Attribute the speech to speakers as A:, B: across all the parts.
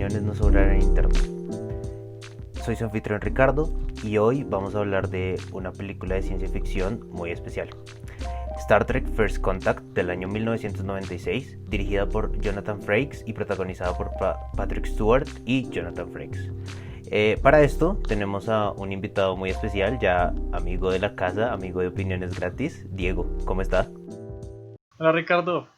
A: opiniones no sobrarán en internet. Soy su anfitrión Ricardo y hoy vamos a hablar de una película de ciencia ficción muy especial. Star Trek First Contact del año 1996, dirigida por Jonathan Frakes y protagonizada por Patrick Stewart y Jonathan Frakes. Para esto tenemos a un invitado muy especial, ya amigo de la casa, amigo de opiniones gratis, Diego. ¿Cómo está?
B: Hola Ricardo,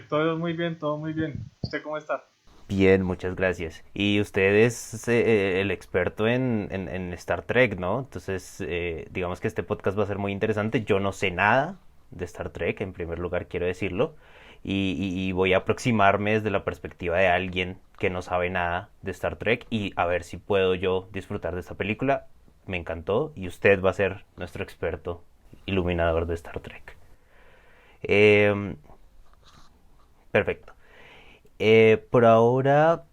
B: todo muy bien, todo muy bien. ¿Usted cómo está?
A: Bien, muchas gracias. Y usted es el experto en Star Trek, ¿no? Entonces, digamos que este podcast va a ser muy interesante. Yo no sé nada de Star Trek, en primer lugar quiero decirlo, y voy a aproximarme desde la perspectiva de alguien que no sabe nada de Star Trek y a ver si puedo yo disfrutar de esta película. Me encantó y usted va a ser nuestro experto iluminador de Star Trek. Eh, Perfecto. Por ahora,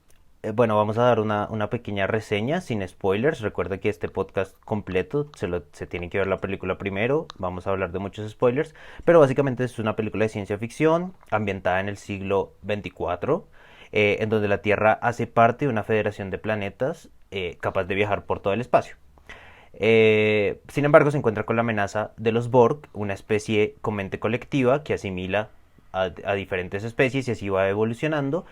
A: bueno, vamos a dar una pequeña reseña sin spoilers. Recuerda que este podcast completo se tiene que ver la película primero. Vamos a hablar de muchos spoilers, pero básicamente es una película de ciencia ficción ambientada en el siglo 24, en donde la Tierra hace parte de una federación de planetas capaz de viajar por todo el espacio. Sin embargo, se encuentra con la amenaza de los Borg, una especie con mente colectiva que asimila a diferentes especies y así va evolucionando.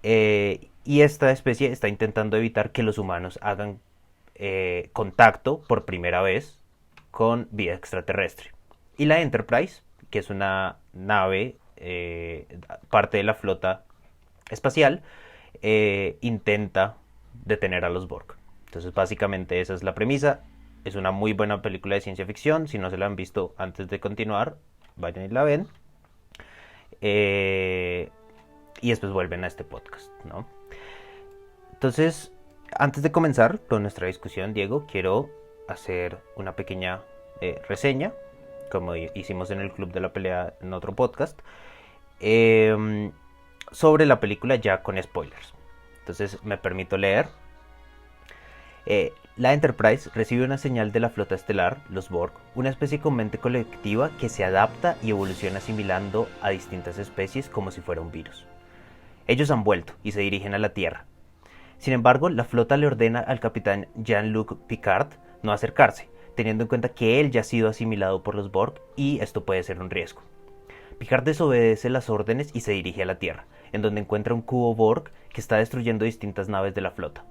A: Y esta especie está intentando evitar que los humanos hagan contacto por primera vez con vida extraterrestre. Y la Enterprise, que es una nave, parte de la flota espacial, intenta detener a los Borg. Entonces, básicamente, esa es la premisa. Es una muy buena película de ciencia ficción. Si no se la han visto antes de continuar, vayan y la ven. Eh, y después vuelven a este podcast, ¿no? Entonces, antes de comenzar con nuestra discusión, Diego, quiero hacer una pequeña reseña, como hicimos en el Club de la Pelea en otro podcast, eh, sobre la película ya con spoilers. Entonces, me permito leer. La Enterprise recibe una señal de la flota estelar, los Borg, una especie con mente colectiva que se adapta y evoluciona asimilando a distintas especies como si fuera un virus. Ellos han vuelto y se dirigen a la Tierra. Sin embargo, la flota le ordena al capitán Jean-Luc Picard no acercarse, teniendo en cuenta que él ya ha sido asimilado por los Borg y esto puede ser un riesgo. Picard desobedece las órdenes y se dirige a la Tierra, en donde encuentra un cubo Borg que está destruyendo distintas naves de la flota.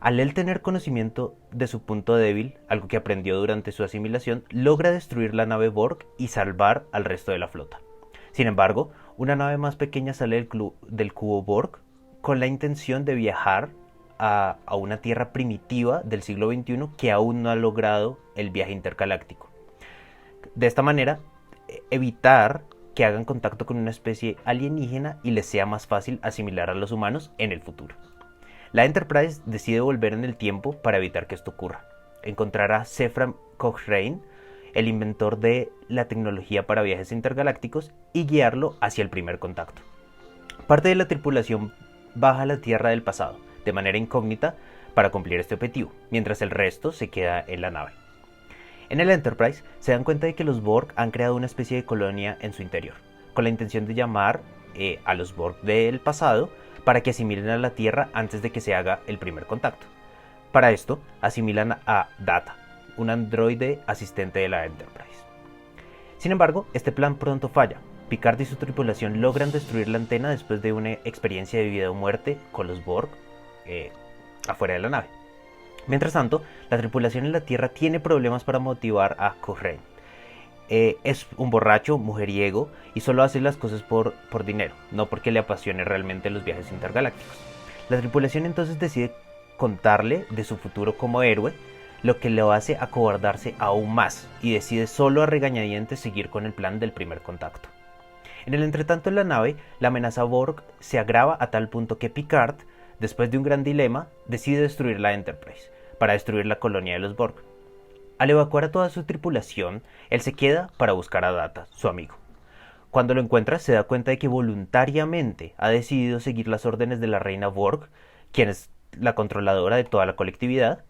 A: Al él tener conocimiento de su punto débil, algo que aprendió durante su asimilación, logra destruir la nave Borg y salvar al resto de la flota. Sin embargo, una nave más pequeña sale del cubo Borg con la intención de viajar a una tierra primitiva del siglo XXI que aún no ha logrado el viaje intergaláctico. De esta manera, evitar que hagan contacto con una especie alienígena y les sea más fácil asimilar a los humanos en el futuro. La Enterprise decide volver en el tiempo para evitar que esto ocurra. Encontrará a Zefram Cochrane, el inventor de la tecnología para viajes intergalácticos, y guiarlo hacia el primer contacto. Parte de la tripulación baja a la Tierra del pasado, de manera incógnita, para cumplir este objetivo, mientras el resto se queda en la nave. En el Enterprise se dan cuenta de que los Borg han creado una especie de colonia en su interior, con la intención de llamar a los Borg del pasado para que asimilen a la Tierra antes de que se haga el primer contacto. Para esto, asimilan a Data, un androide asistente de la Enterprise. Sin embargo, este plan pronto falla. Picard y su tripulación logran destruir la antena después de una experiencia de vida o muerte con los Borg afuera de la nave. Mientras tanto, la tripulación en la Tierra tiene problemas para motivar a Cochrane. Es un borracho, mujeriego y solo hace las cosas por dinero, no porque le apasione realmente los viajes intergalácticos. La tripulación entonces decide contarle de su futuro como héroe, lo que lo hace acobardarse aún más y decide solo a regañadientes seguir con el plan del primer contacto. En el entretanto en la nave, la amenaza Borg se agrava a tal punto que Picard, después de un gran dilema, decide destruir la Enterprise para destruir la colonia de los Borg. Al evacuar a toda su tripulación, él se queda para buscar a Data, su amigo. Cuando lo encuentra, se da cuenta de que voluntariamente ha decidido seguir las órdenes de la reina Borg, quien es la controladora de toda la colectividad.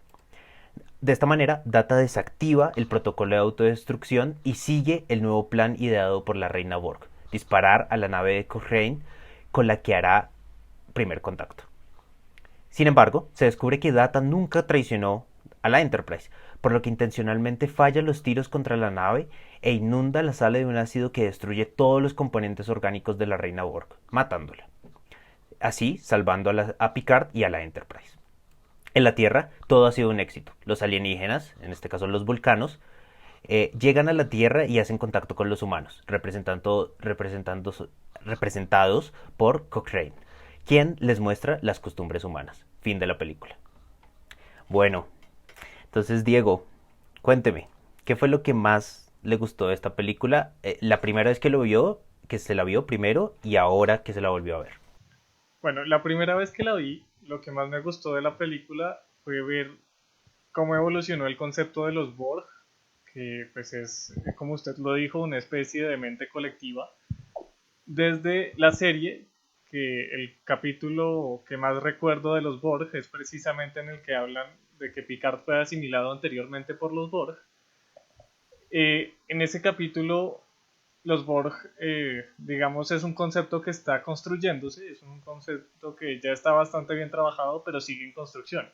A: De esta manera, Data desactiva el protocolo de autodestrucción y sigue el nuevo plan ideado por la reina Borg: disparar a la nave de Cochrane con la que hará primer contacto. Sin embargo, se descubre que Data nunca traicionó a la Enterprise, por lo que intencionalmente falla los tiros contra la nave e inunda la sala de un ácido que destruye todos los componentes orgánicos de la reina Borg, matándola. Así, salvando a Picard y a la Enterprise. En la Tierra, todo ha sido un éxito. Los alienígenas, en este caso los vulcanos, llegan a la Tierra y hacen contacto con los humanos, representados por Cochrane, quien les muestra las costumbres humanas. Fin de la película. Bueno, entonces Diego, cuénteme, ¿qué fue lo que más le gustó de esta película? La primera vez que lo vio, que se la vio primero y ahora que se la volvió a ver.
B: Bueno, la primera vez que la vi, lo que más me gustó de la película fue ver cómo evolucionó el concepto de los Borg, que pues es, como usted lo dijo, una especie de mente colectiva. Desde la serie, que el capítulo que más recuerdo de los Borg es precisamente en el que hablan de que Picard fue asimilado anteriormente por los Borg. En ese capítulo los Borg, digamos, es un concepto que está construyéndose, es un concepto que ya está bastante bien trabajado, pero sigue en construcción.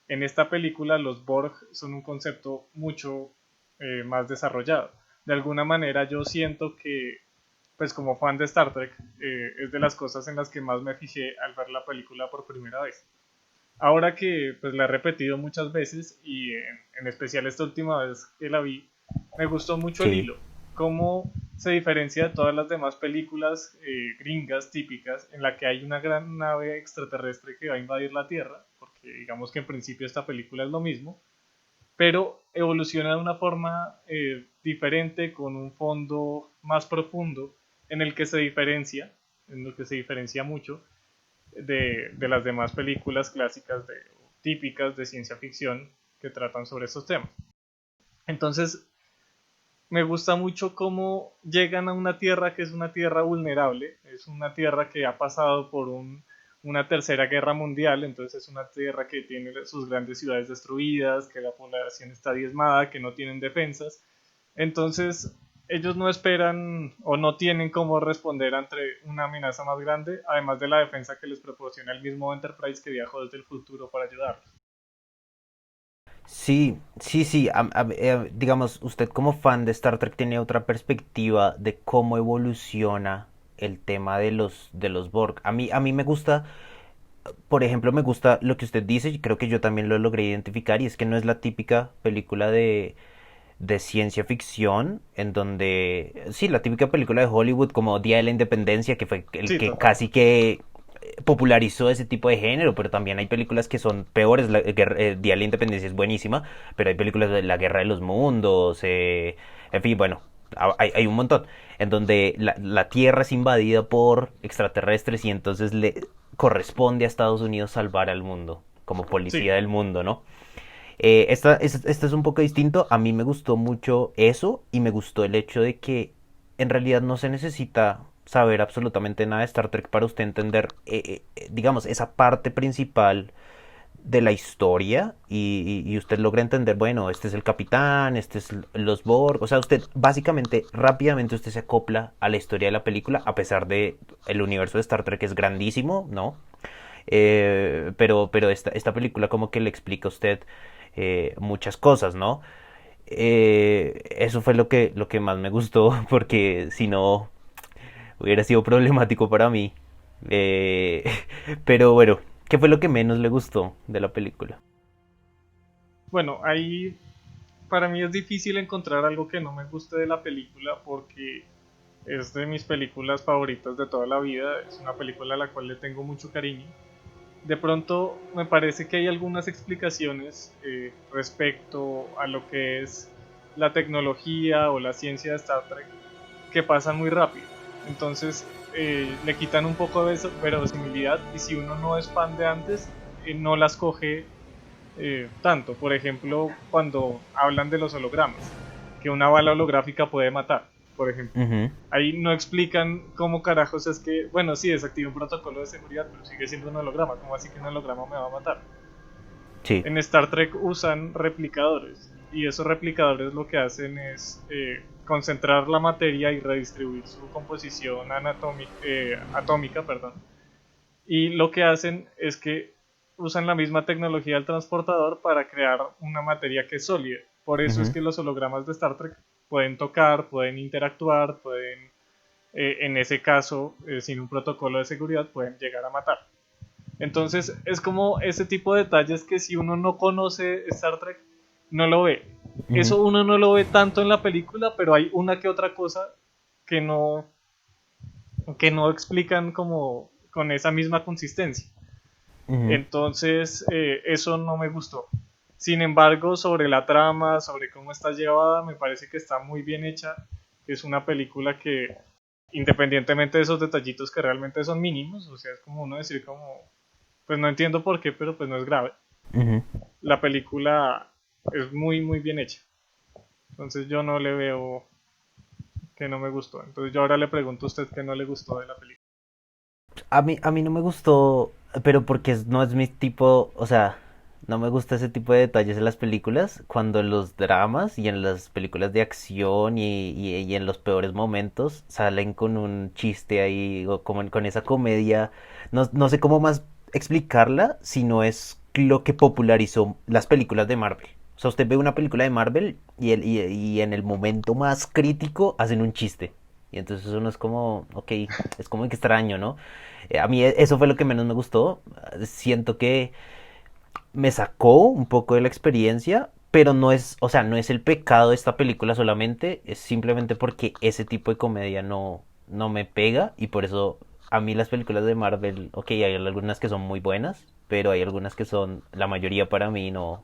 B: En esta película los Borg son un concepto mucho más desarrollado. De alguna manera yo siento que, pues como fan de Star Trek, es de las cosas en las que más me fijé al ver la película por primera vez. Ahora que pues la he repetido muchas veces y en especial esta última vez que la vi, me gustó mucho el
A: Sí,
B: hilo, cómo se diferencia de todas las demás películas gringas típicas en la que hay una gran nave extraterrestre que va a invadir la Tierra, porque digamos que en principio esta película es lo mismo, pero evoluciona de una forma diferente, con un fondo más profundo, en el que se diferencia, en lo que se diferencia mucho de las demás películas clásicas típicas de ciencia ficción que tratan sobre estos temas. Entonces, me gusta mucho cómo llegan a una tierra que es una tierra vulnerable, es una tierra que ha pasado por una tercera guerra mundial, entonces es una tierra que tiene sus grandes ciudades destruidas, que la población está diezmada, que no tienen defensas. Entonces, ellos no esperan o no tienen cómo responder ante una amenaza más grande, además de la defensa que les proporciona el mismo Enterprise que viajó desde el futuro para ayudarlos.
A: sí, sí, sí. Digamos, usted como fan de Star Trek tiene otra perspectiva de cómo evoluciona el tema de los Borg. A mí me gusta, por ejemplo, me gusta lo que usted dice, y creo que yo también lo logré identificar, y es que no es la típica película de ciencia ficción, en donde, sí, la típica película de Hollywood como Día de la Independencia, que fue el
B: Sí,
A: que
B: total.
A: casi que popularizó ese tipo de género, pero también hay películas que son peores. Día de la Independencia es buenísima, pero hay películas de la Guerra de los Mundos, en fin, bueno, hay un montón, en donde la Tierra es invadida por extraterrestres y entonces le corresponde a Estados Unidos salvar al mundo, como policía
B: Sí,
A: del mundo, ¿no? Esta es un poco distinto. A mí me gustó mucho eso y me gustó el hecho de que en realidad no se necesita saber absolutamente nada de Star Trek para usted entender, digamos, esa parte principal de la historia y usted logra entender, bueno, este es el capitán, este es los Borg, o sea, usted básicamente rápidamente usted se acopla a la historia de la película a pesar de el universo de Star Trek es grandísimo, ¿no? Pero esta película como que le explica a usted muchas cosas, ¿no? Eso fue lo que más me gustó, porque si no hubiera sido problemático para mí. Eh, pero bueno, ¿qué fue lo que menos le gustó de la película?
B: bueno, ahí para mí es difícil encontrar algo que no me guste de la película porque es de mis películas favoritas de toda la vida, es una película a la cual le tengo mucho cariño. De pronto me parece que hay algunas explicaciones respecto a lo que es la tecnología o la ciencia de Star Trek que pasan muy rápido. Entonces le quitan un poco de verosimilidad y si uno no es fan de antes, no las coge tanto. Por ejemplo, cuando hablan de los hologramas, que una bala holográfica puede matar, por ejemplo.
A: Ujú.
B: Ahí no explican cómo carajos es que, bueno, sí, desactiva un protocolo de seguridad, pero sigue siendo un holograma. ¿Cómo así que un holograma me va a matar?
A: Sí.
B: En Star Trek usan replicadores y esos replicadores lo que hacen es concentrar la materia y redistribuir su composición atómica, perdón. Y lo que hacen es que usan la misma tecnología del transportador para crear una materia que es sólida. Por eso es
A: Ujú,
B: que los hologramas de Star Trek pueden tocar, pueden interactuar, pueden, en ese caso, sin un protocolo de seguridad, pueden llegar a matar. Entonces es como ese tipo de detalles que si uno no conoce Star Trek, no lo ve.
A: ujú,
B: Eso uno no lo ve tanto en la película, pero hay una que otra cosa que no explican como con esa misma consistencia.
A: ujú.
B: Entonces, eso no me gustó. Sin embargo, sobre la trama, sobre cómo está llevada, me parece que está muy bien hecha. Es una película que, independientemente de esos detallitos que realmente son mínimos, o sea, es como uno decir como, pues no entiendo por qué, pero pues no es grave.
A: Ujú.
B: La película es muy, muy bien hecha. Entonces yo no le veo que no me gustó. Entonces yo ahora le pregunto a usted qué no le gustó de la película.
A: A mí no me gustó, pero porque no es mi tipo, o sea, no me gusta ese tipo de detalles en las películas, cuando en los dramas y en las películas de acción y en los peores momentos salen con un chiste ahí, o como con esa comedia, no sé cómo más explicarla, si no es lo que popularizó las películas de Marvel. O sea, usted ve una película de Marvel y en el momento más crítico hacen un chiste. Y entonces uno es como, ok, es como que extraño, ¿no? A mí eso fue lo que menos me gustó. Siento que me sacó un poco de la experiencia, pero no es, o sea, no es el pecado de esta película solamente, es simplemente porque ese tipo de comedia no me pega y por eso a mí las películas de Marvel, ok, hay algunas que son muy buenas, pero hay algunas que son, la mayoría para mí no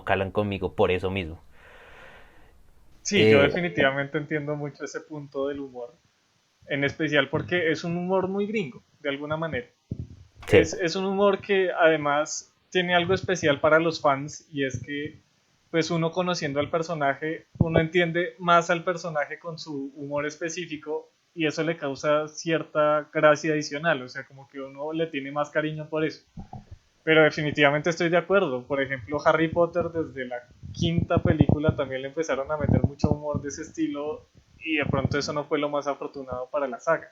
A: calan conmigo por eso mismo.
B: Sí, yo
A: Eh,
B: definitivamente entiendo mucho ese punto del humor, en especial porque es un humor muy gringo, de alguna manera.
A: sí.
B: Es un humor que además tiene algo especial para los fans y es que pues uno conociendo al personaje, uno entiende más al personaje con su humor específico y eso le causa cierta gracia adicional, o sea, como que uno le tiene más cariño por eso. Pero definitivamente estoy de acuerdo. Por ejemplo, Harry Potter desde la quinta película también le empezaron a meter mucho humor de ese estilo y de pronto eso no fue lo más afortunado para la saga.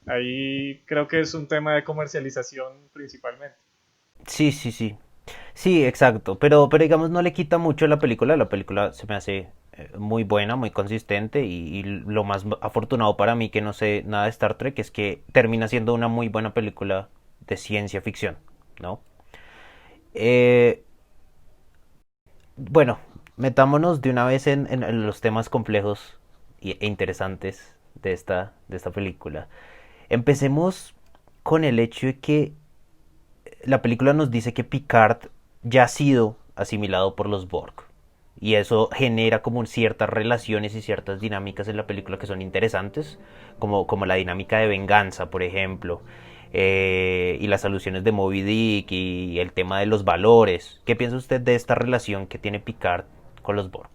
B: Ahí creo que es un tema de comercialización principalmente.
A: Sí, sí, sí. Sí, exacto. Pero digamos, no le quita mucho a la película. La película se me hace muy buena, muy consistente. Y lo más afortunado para mí, que no sé nada de Star Trek, es que termina siendo una muy buena película de ciencia ficción, ¿no? Eh, bueno, metámonos de una vez en los temas complejos e interesantes de esta película. Empecemos con el hecho de que la película nos dice que Picard ya ha sido asimilado por los Borg. Y eso genera como ciertas relaciones y ciertas dinámicas en la película que son interesantes, como la dinámica de venganza, por ejemplo, y las alusiones de Moby Dick y el tema de los valores. ¿Qué piensa usted de esta relación que tiene Picard con los Borg?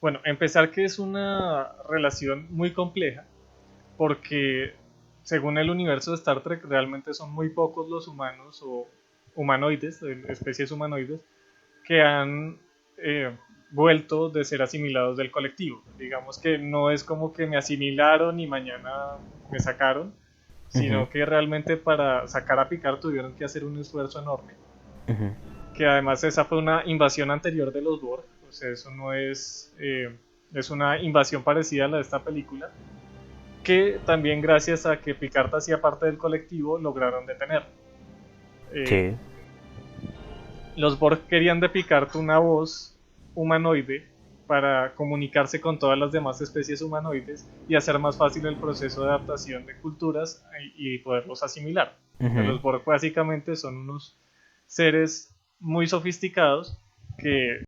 B: Bueno, empezar que es una relación muy compleja porque según el universo de Star Trek realmente son muy pocos los humanos o humanoides, especies humanoides, que han vuelto de ser asimilados del colectivo. Digamos que no es como que me asimilaron y mañana me sacaron,
A: Ujú,
B: sino que realmente para sacar a Picard tuvieron que hacer un esfuerzo enorme,
A: ujú,
B: que además esa fue una invasión anterior de los Borg, o sea, eso no es una invasión parecida a la de esta película, que también gracias a que Picard hacía parte del colectivo lograron detener. Eh,
A: sí.
B: los Borg querían de Picard una voz humanoide para comunicarse con todas las demás especies humanoides y hacer más fácil el proceso de adaptación de culturas y poderlos asimilar.
A: Ujú,
B: Los Borg básicamente son unos seres muy sofisticados que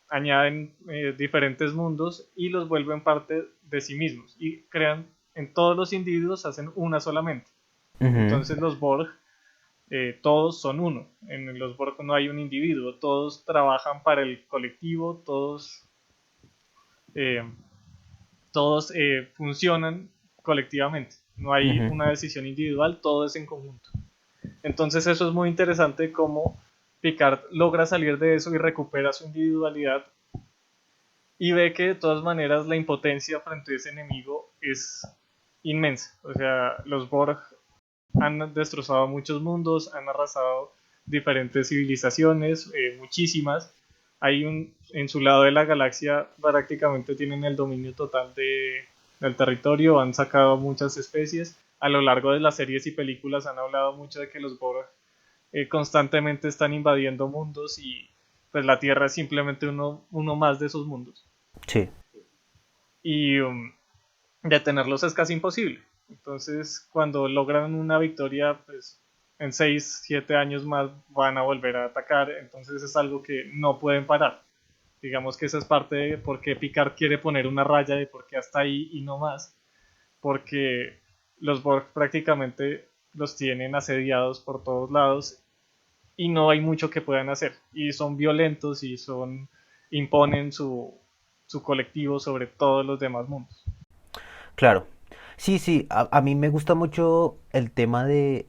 B: añaden diferentes mundos y los vuelven parte de sí mismos y crean en todos los individuos hacen una solamente.
A: ujú,
B: Entonces los Borg todos son uno. En los Borg no hay un individuo, todos trabajan para el colectivo, eh, todos funcionan colectivamente. No hay
A: ujú,
B: una decisión individual, todo es en conjunto. Entonces eso es muy interesante cómo Picard logra salir de eso y recupera su individualidad y ve que de todas maneras la impotencia frente a ese enemigo es inmensa. O sea, los Borg han destrozado muchos mundos, han arrasado diferentes civilizaciones, muchísimas. En su lado de la galaxia prácticamente tienen el dominio total del territorio, han sacado muchas especies. A lo largo de las series y películas han hablado mucho de que los Borg constantemente están invadiendo mundos y pues la Tierra es simplemente uno más de esos mundos.
A: Sí,
B: Y detenerlos es casi imposible. Entonces, cuando logran una victoria, pues en 6 7 años más van a volver a atacar. Entonces es algo que no pueden parar. Digamos que esa es parte de por qué Picard quiere poner una raya de por qué hasta ahí y no más. Porque los Borg prácticamente los tienen asediados por todos lados y no hay mucho que puedan hacer. Y son violentos y imponen su colectivo sobre todos los demás mundos.
A: claro. Sí, sí, a mí me gusta mucho el tema de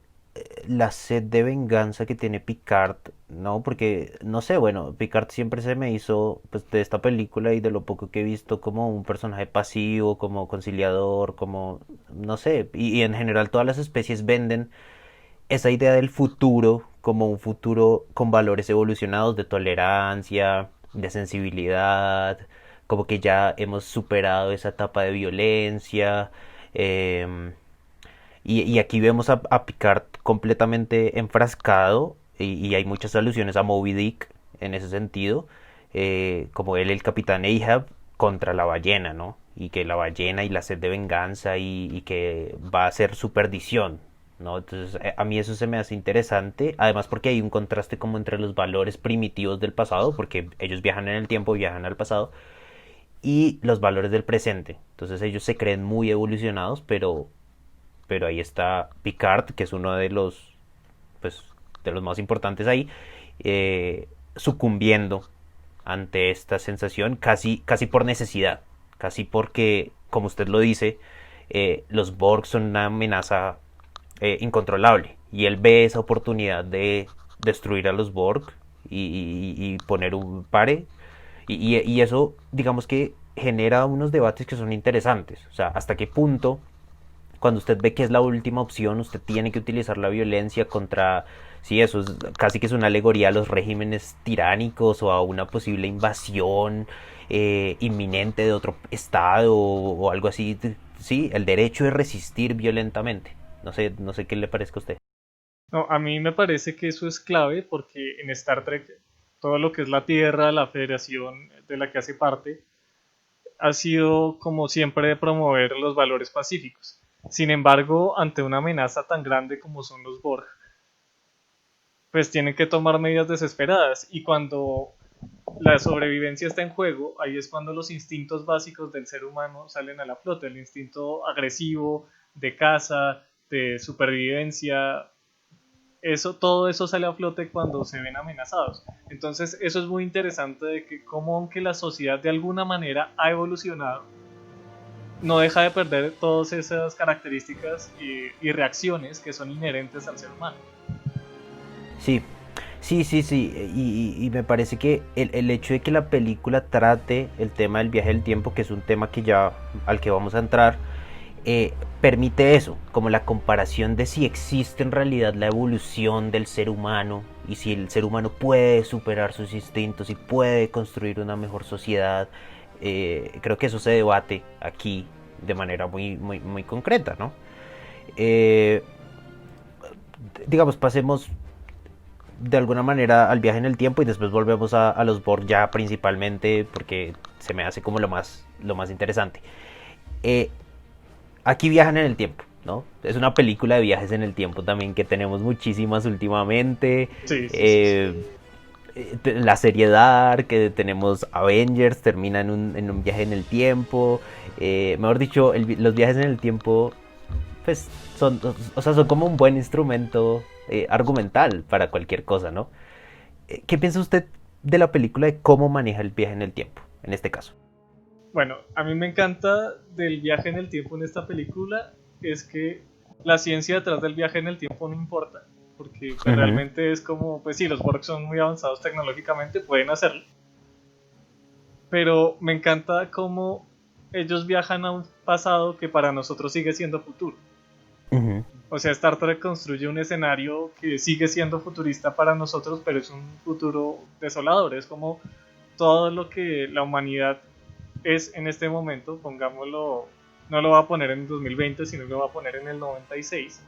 A: la sed de venganza que tiene Picard, ¿no? Porque, no sé, bueno, Picard siempre se me hizo, pues, de esta película y de lo poco que he visto, como un personaje pasivo, como conciliador, como, no sé, y en general todas las especies venden esa idea del futuro como un futuro con valores evolucionados de tolerancia, de sensibilidad, como que ya hemos superado esa etapa de violencia. eh, y aquí vemos a Picard completamente enfrascado y hay muchas alusiones a Moby Dick en ese sentido, como él el capitán Ahab contra la ballena, ¿no? Y que la ballena y la sed de venganza y que va a ser su perdición, ¿no? Entonces a mí eso se me hace interesante, además porque hay un contraste como entre los valores primitivos del pasado, porque ellos viajan en el tiempo, viajan al pasado, y los valores del presente. Entonces ellos se creen muy evolucionados, pero ahí está Picard, que es uno pues, de los más importantes ahí, sucumbiendo ante esta sensación casi por necesidad, casi porque, como usted lo dice, los Borg son una amenaza incontrolable y él ve esa oportunidad de destruir a los Borg y poner un pare y eso digamos que genera unos debates que son interesantes, o sea, hasta qué punto cuando usted ve que es la última opción, usted tiene que utilizar la violencia contra, sí, eso es casi que es una alegoría a los regímenes tiránicos o a una posible invasión inminente de otro estado o algo así, sí, el derecho de resistir violentamente. No sé qué le parezca a usted.
B: No, a mí me parece que eso es clave porque en Star Trek todo lo que es la Tierra, la Federación de la que hace parte, ha sido como siempre de promover los valores pacíficos. Sin embargo, ante una amenaza tan grande como son los Borg, pues tienen que tomar medidas desesperadas y cuando la sobrevivencia está en juego, ahí es cuando los instintos básicos del ser humano salen a la flote, el instinto agresivo, de caza, de supervivencia, todo eso sale a flote cuando se ven amenazados. Entonces eso es muy interesante de que como aunque la sociedad de alguna manera ha evolucionado, no deja de perder todas esas características y reacciones que son inherentes al ser humano.
A: Sí, sí, sí, sí. Y me parece que el hecho de que la película trate el tema del viaje del tiempo, que es un tema que ya al que vamos a entrar, permite eso, como la comparación de si existe en realidad la evolución del ser humano y si el ser humano puede superar sus instintos y puede construir una mejor sociedad. Creo que eso se debate aquí de manera muy concreta, ¿no? Eh, digamos, pasemos de alguna manera al viaje en el tiempo y después volvemos a los Borg ya principalmente porque se me hace como lo más interesante. Eh, Aquí viajan en el tiempo, ¿no? Es una película de viajes en el tiempo también que tenemos muchísimas últimamente.
B: Sí, sí, sí.
A: Eh, la serie Dark, que tenemos Avengers, termina en un viaje en el tiempo. Mejor dicho, los viajes en el tiempo, pues, o sea, son como un buen instrumento argumental para cualquier cosa, ¿no? ¿Qué piensa usted de la película de cómo maneja el viaje en el tiempo, en este caso?
B: Bueno, a mí me encanta del viaje en el tiempo en esta película es que la ciencia detrás del viaje en el tiempo no importa, porque pues,
A: Ujú.
B: realmente es como, pues sí, los Borg son muy avanzados tecnológicamente, pueden hacerlo, pero me encanta cómo ellos viajan a un pasado que para nosotros sigue siendo futuro.
A: Ujú.
B: O sea, Star Trek construye un escenario que sigue siendo futurista para nosotros, pero es un futuro desolador. Es como todo lo que la humanidad es en este momento, pongámoslo, no lo va a poner en 2020, sino lo va a poner en el 96,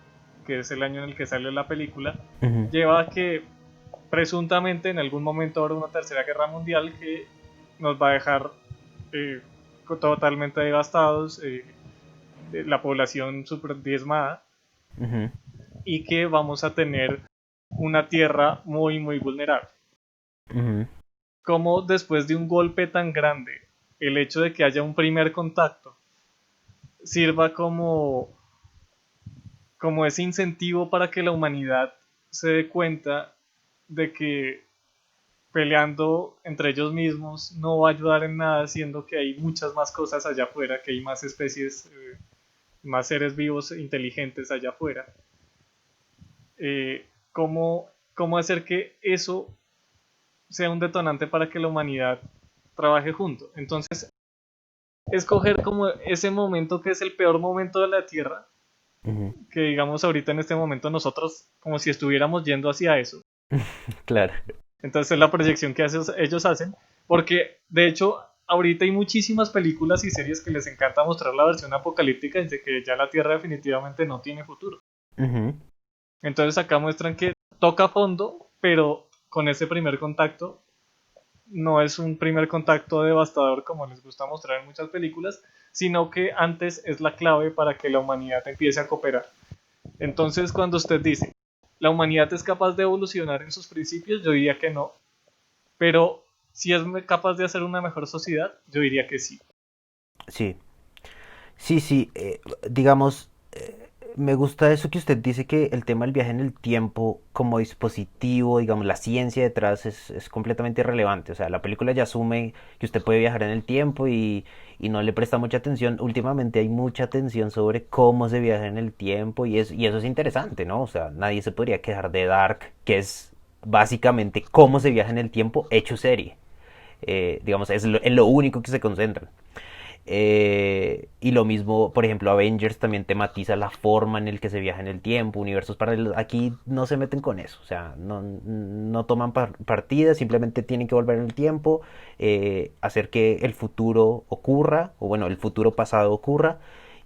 B: que es el año en el que sale la película,
A: Ujú,
B: lleva a que presuntamente en algún momento habrá una tercera guerra mundial que nos va a dejar eh, totalmente devastados, la población super diezmada,
A: ujú,
B: y que vamos a tener una tierra muy, muy vulnerable.
A: ujú,
B: Como después de un golpe tan grande, el hecho de que haya un primer contacto sirva como ese incentivo para que la humanidad se dé cuenta de que peleando entre ellos mismos no va a ayudar en nada, siendo que hay muchas más cosas allá afuera, que hay más especies, más seres vivos e inteligentes allá afuera. ¿Cómo hacer que eso sea un detonante para que la humanidad trabaje junto? Entonces, escoger como ese momento que es el peor momento de la Tierra,
A: ujú.
B: que digamos ahorita en este momento nosotros como si estuviéramos yendo hacia eso.
A: Claro.
B: Entonces es la proyección que ellos hacen, porque de hecho ahorita hay muchísimas películas y series que les encanta mostrar la versión apocalíptica de que ya la Tierra definitivamente no tiene futuro.
A: Ujú,
B: Entonces acá muestran que toca fondo, pero con ese primer contacto no es un primer contacto devastador como les gusta mostrar en muchas películas, sino que antes es la clave para que la humanidad empiece a cooperar. Entonces, cuando usted dice, ¿la humanidad es capaz de evolucionar en sus principios? Yo diría que no, pero si es capaz de hacer una mejor sociedad, yo diría que sí.
A: sí. Sí, sí, digamos, me gusta eso que usted dice que el tema del viaje en el tiempo como dispositivo, digamos, la ciencia detrás es completamente irrelevante. O sea, la película ya asume que usted puede viajar en el tiempo y no le presta mucha atención. Últimamente hay mucha atención sobre cómo se viaja en el tiempo y eso es interesante, ¿no? O sea, nadie se podría quejar de Dark, que es básicamente cómo se viaja en el tiempo hecho serie. Digamos, es lo único que se concentran. Y lo mismo, por ejemplo, Avengers también tematiza la forma en el que se viaja en el tiempo, universos paralelos. Aquí no se meten con eso, o sea, no toman partidas, simplemente tienen que volver en el tiempo, hacer que el futuro ocurra, o bueno, el futuro pasado ocurra,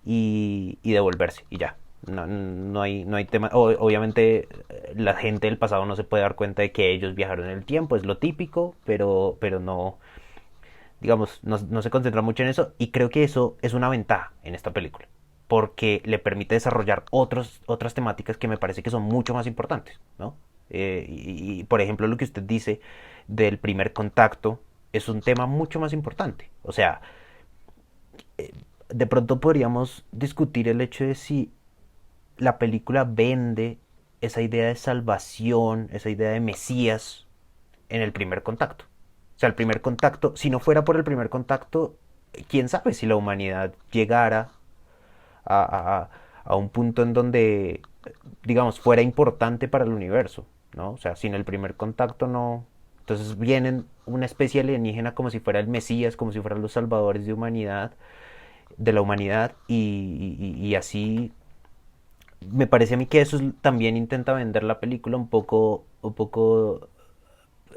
A: y devolverse, y ya. No hay tema. Obviamente, la gente del pasado no se puede dar cuenta de que ellos viajaron en el tiempo, es lo típico, pero no, digamos, no se concentra mucho en eso y creo que eso es una ventaja en esta película porque le permite desarrollar otras temáticas que me parece que son mucho más importantes, ¿no? Por ejemplo, lo que usted dice del primer contacto es un tema mucho más importante. O sea, de pronto podríamos discutir el hecho de si la película vende esa idea de salvación, esa idea de Mesías en el primer contacto. O sea, el primer contacto, si no fuera por el primer contacto, quién sabe si la humanidad llegara a, a un punto en donde, digamos, fuera importante para el universo, ¿no? O sea, sin el primer contacto no. Entonces vienen una especie alienígena como si fuera el Mesías, como si fueran los salvadores de humanidad, de la humanidad, y así me parece a mí que eso también intenta vender la película un poco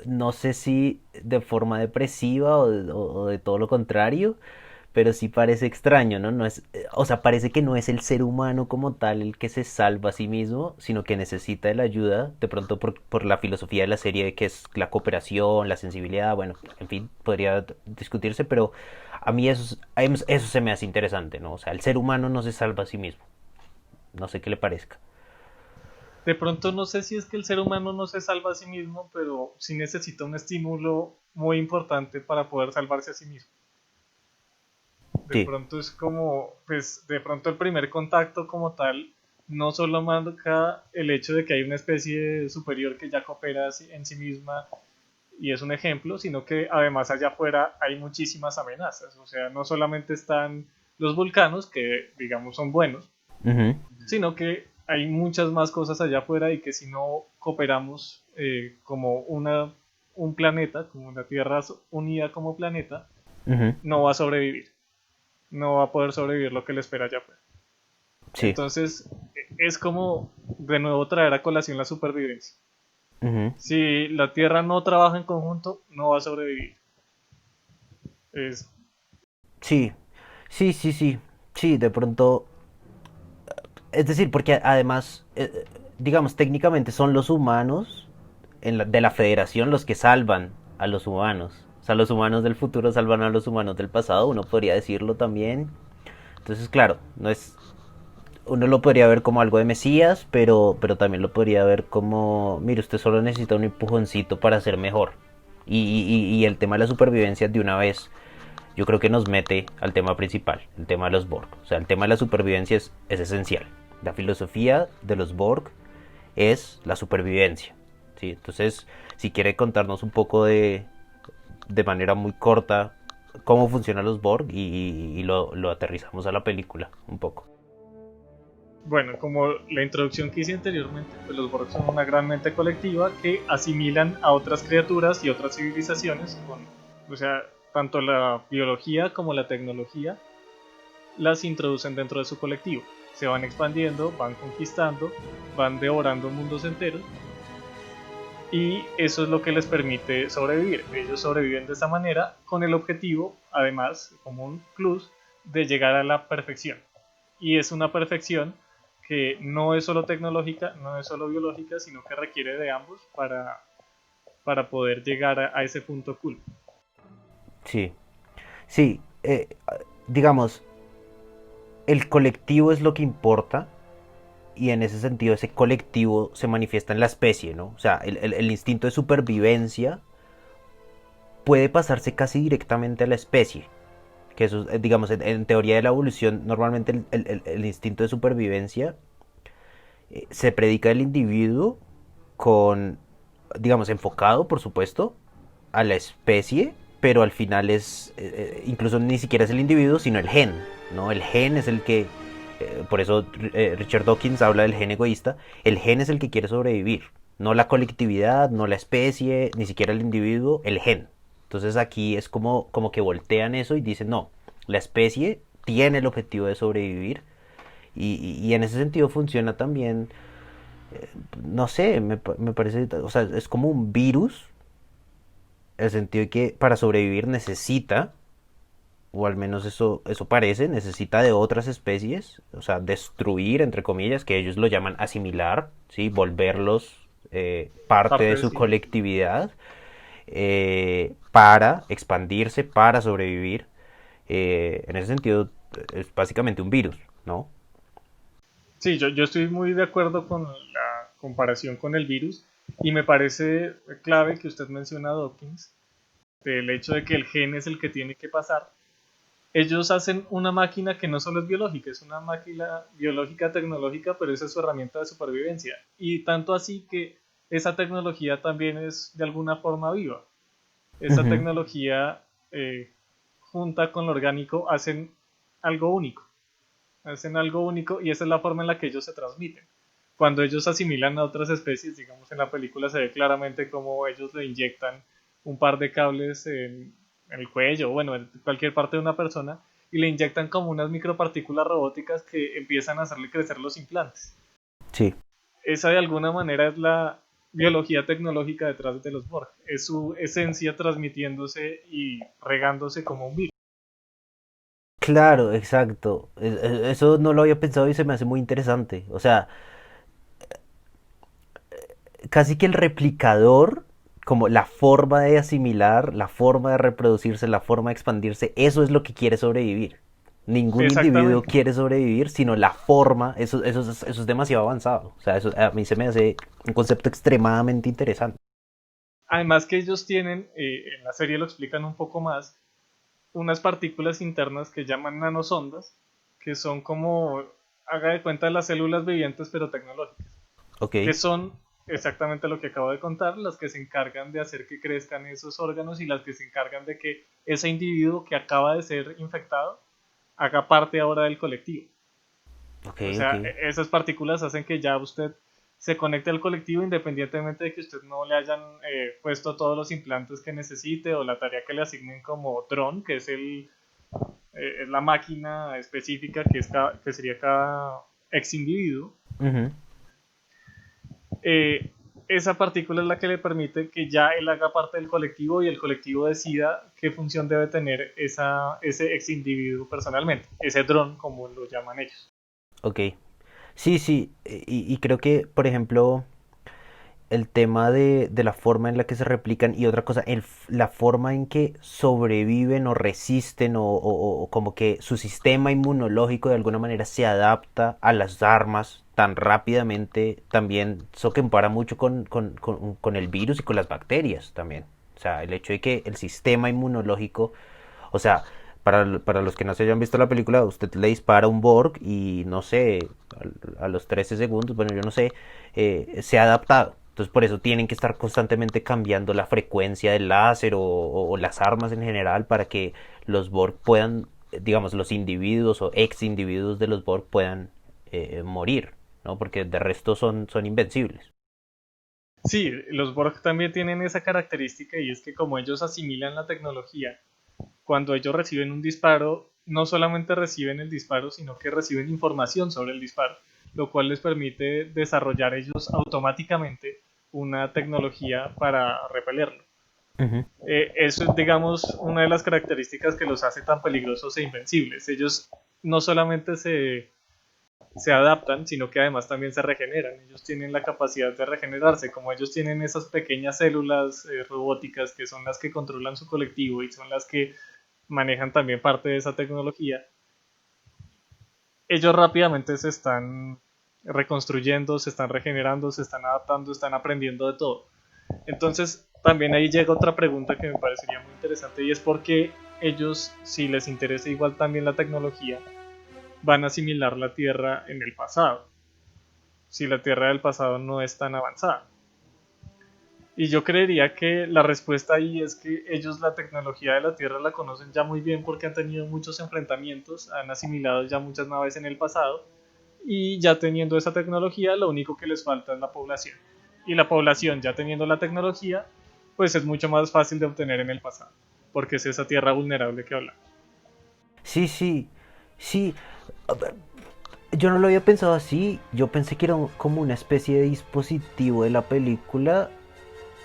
A: no sé si de forma depresiva o de todo lo contrario, pero sí parece extraño, ¿no? No es, o sea, parece que no es el ser humano como tal el que se salva a sí mismo, sino que necesita de la ayuda, de pronto por la filosofía de la serie de que es la cooperación, la sensibilidad, bueno, en fin, podría discutirse, pero a mí eso se me hace interesante, ¿no? O sea, el ser humano no se salva a sí mismo, no sé qué le parezca.
B: De pronto no sé si es que el ser humano no se salva a sí mismo, pero sí necesita un estímulo muy importante para poder salvarse a sí mismo. De
A: Sí.
B: pronto es como, pues de pronto el primer contacto como tal no solo marca el hecho de que hay una especie superior que ya coopera en sí misma y es un ejemplo, sino que además allá afuera hay muchísimas amenazas. O sea, no solamente están los vulcanos, que digamos son buenos,
A: Ujú,
B: sino que hay muchas más cosas allá afuera y que si no cooperamos como un planeta, como una Tierra unida como planeta,
A: ujú.
B: no va a sobrevivir. No va a poder sobrevivir lo que le espera allá afuera.
A: Sí.
B: Entonces, es como de nuevo traer a colación la supervivencia.
A: Ujú.
B: Si la Tierra no trabaja en conjunto, no va a sobrevivir. Es,
A: Sí, sí, sí, sí. Sí, de pronto. Es decir, porque además, digamos, técnicamente son los humanos de la federación los que salvan a los humanos. O sea, los humanos del futuro salvan a los humanos del pasado, uno podría decirlo también. Entonces, claro, no es, uno lo podría ver como algo de Mesías, pero también lo podría ver como, mire, usted solo necesita un empujoncito para ser mejor. Y el tema de la supervivencia de una vez, yo creo que nos mete al tema principal, el tema de los Borg. O sea, el tema de la supervivencia es esencial. La filosofía de los Borg es la supervivencia. ¿Sí? Entonces, si quiere contarnos un poco de manera muy corta cómo funcionan los Borg y lo aterrizamos a la película un poco.
B: bueno, como la introducción que hice anteriormente, pues los Borg son una gran mente colectiva que asimilan a otras criaturas y otras civilizaciones o sea, tanto la biología como la tecnología las introducen dentro de su colectivo. Se van expandiendo, van conquistando, van devorando mundos enteros y eso es lo que les permite sobrevivir. Ellos sobreviven de esta manera con el objetivo, además, como un plus, de llegar a la perfección. Y es una perfección que no es solo tecnológica, no es solo biológica, sino que requiere de ambos para poder llegar a ese punto cool.
A: Sí, sí, digamos, el colectivo es lo que importa y en ese sentido ese colectivo se manifiesta en la especie, ¿no? O sea, el instinto de supervivencia puede pasarse casi directamente a la especie. Que eso, digamos, en teoría de la evolución, normalmente el instinto de supervivencia se predica del individuo con, digamos, enfocado, por supuesto, a la especie, pero al final es, incluso ni siquiera es el individuo, sino el gen, ¿no? El gen es el que, por eso Richard Dawkins habla del gen egoísta, el gen es el que quiere sobrevivir, no la colectividad, no la especie, ni siquiera el individuo, el gen. Entonces aquí es como que voltean eso y dicen, no, la especie tiene el objetivo de sobrevivir y en ese sentido funciona también, no sé, me parece, o sea, es como un virus, en el sentido de que para sobrevivir necesita, o al menos eso parece, necesita de otras especies, o sea, destruir, entre comillas, que ellos lo llaman asimilar, ¿sí? Volverlos parte de
B: Parte de
A: su
B: sí.
A: colectividad para expandirse, para sobrevivir. En ese sentido, es básicamente un virus, ¿no?
B: Sí, yo estoy muy de acuerdo con la comparación con el virus y me parece clave que usted menciona a Dawkins, del hecho de que el gen es el que tiene que pasar. Ellos hacen una máquina que no solo es biológica, es una máquina biológica tecnológica, pero esa es su herramienta de supervivencia. Y tanto así que esa tecnología también es de alguna forma viva. Esa
A: Ujú.
B: tecnología junta con lo orgánico hacen algo único y esa es la forma en la que ellos se transmiten. Cuando ellos asimilan a otras especies, digamos en la película se ve claramente cómo ellos le inyectan un par de cables en el cuello, bueno, en cualquier parte de una persona, y le inyectan como unas micropartículas robóticas que empiezan a hacerle crecer los implantes.
A: Sí.
B: Esa de alguna manera es la biología tecnológica detrás de los Borg. Es su esencia transmitiéndose y regándose como un virus.
A: Claro, exacto. Eso no lo había pensado y se me hace muy interesante. O sea, casi que el replicador, como la forma de asimilar, la forma de reproducirse, la forma de expandirse, eso es lo que quiere sobrevivir. Ningún individuo
B: Exactamente.
A: quiere sobrevivir, sino la forma, eso es demasiado avanzado. O sea, eso a mí se me hace un concepto extremadamente interesante.
B: Además que ellos tienen, en la serie lo explican un poco más, unas partículas internas que llaman nanosondas, que son como, haga de cuenta, las células vivientes pero tecnológicas,
A: Ok,
B: que son exactamente lo que acabo de contar, las que se encargan de hacer que crezcan esos órganos y las que se encargan de que ese individuo que acaba de ser infectado haga parte ahora del colectivo.
A: ok,
B: O
A: ok.
B: sea, esas partículas hacen que ya usted se conecte al colectivo independientemente de que usted no le hayan puesto todos los implantes que necesite o la tarea que le asignen como dron, que es la máquina específica que sería cada ex individuo,
A: Ujú.
B: eh, esa partícula es la que le permite que ya él haga parte del colectivo y el colectivo decida qué función debe tener ese ex individuo personalmente, ese dron como lo llaman ellos.
A: Ok. Sí, sí. Y creo que, por ejemplo, el tema de la forma en la que se replican y otra cosa, la forma en que sobreviven o resisten o como que su sistema inmunológico de alguna manera se adapta a las armas tan rápidamente, también eso compara mucho con el virus y con las bacterias también. O sea, el hecho de que el sistema inmunológico, o sea, para los que no se hayan visto la película, usted le dispara un Borg y no sé, a los 13 segundos, bueno, yo no sé, se ha adaptado. Entonces por eso tienen que estar constantemente cambiando la frecuencia del láser o las armas en general para que los Borg puedan, digamos, los individuos o ex individuos de los Borg puedan morir, ¿no? Porque de resto son invencibles.
B: Sí, los Borg también tienen esa característica y es que como ellos asimilan la tecnología, cuando ellos reciben un disparo, no solamente reciben el disparo, sino que reciben información sobre el disparo, lo cual les permite desarrollar ellos automáticamente una tecnología para repelerlo.
A: Uh -huh.
B: Eso es, digamos, una de las características que los hace tan peligrosos e invencibles. Ellos no solamente se adaptan, sino que además también se regeneran. Ellos tienen la capacidad de regenerarse, como ellos tienen esas pequeñas células robóticas que son las que controlan su colectivo y son las que manejan también parte de esa tecnología. Ellos rápidamente se están reconstruyendo, se están regenerando, se están adaptando, están aprendiendo de todo. Entonces, también ahí llega otra pregunta que me parecería muy interesante y es por qué ellos, si les interesa igual también la tecnología, van a asimilar la Tierra en el pasado, si la Tierra del pasado no es tan avanzada. Y yo creería que la respuesta ahí es que ellos la tecnología de la Tierra la conocen ya muy bien porque han tenido muchos enfrentamientos, han asimilado ya muchas naves en el pasado y ya teniendo esa tecnología lo único que les falta es la población. Y la población ya teniendo la tecnología pues es mucho más fácil de obtener en el pasado porque es esa tierra vulnerable que hablamos.
A: Sí, sí, sí. Yo no lo había pensado así. Yo pensé que era como una especie de dispositivo de la película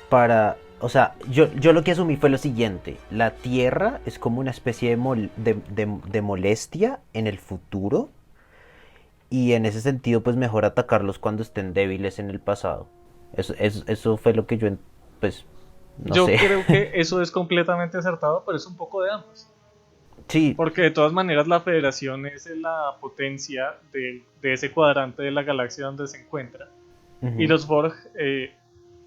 A: para... O sea, yo lo que asumí fue lo siguiente. La Tierra es como una especie de molestia en el futuro. Y en ese sentido, pues mejor atacarlos cuando estén débiles en el pasado. Eso fue lo que yo... Pues, no
B: Yo
A: sé.
B: creo que eso es completamente acertado, pero es un poco de ambos.
A: Sí.
B: Porque de todas maneras la Federación es la potencia de ese cuadrante de la galaxia donde se encuentra. Y
A: Ujú.
B: los Borg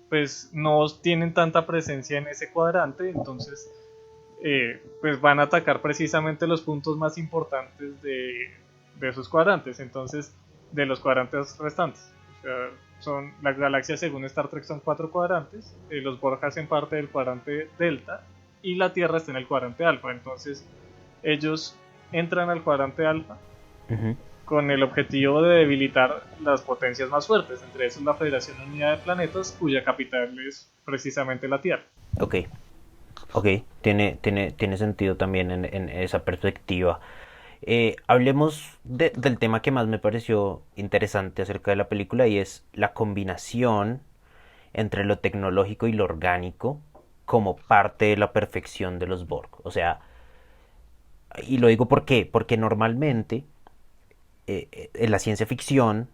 B: pues no tienen tanta presencia en ese cuadrante, entonces pues van a atacar precisamente los puntos más importantes de esos cuadrantes, entonces de los cuadrantes restantes. O sea, son la galaxia según Star Trek son 4 cuadrantes, los Borg hacen parte del cuadrante Delta y la Tierra está en el cuadrante Alfa, entonces ellos entran al cuadrante Alfa
A: Ujú.
B: con el objetivo de debilitar las potencias más fuertes, entre esos la Federación Unida de Planetas, cuya capital es precisamente la Tierra.
A: Ok. Ok, tiene sentido también en esa perspectiva. Hablemos del tema que más me pareció interesante acerca de la película y es la combinación entre lo tecnológico y lo orgánico como parte de la perfección de los Borg. O sea, y lo digo porque normalmente en la ciencia ficción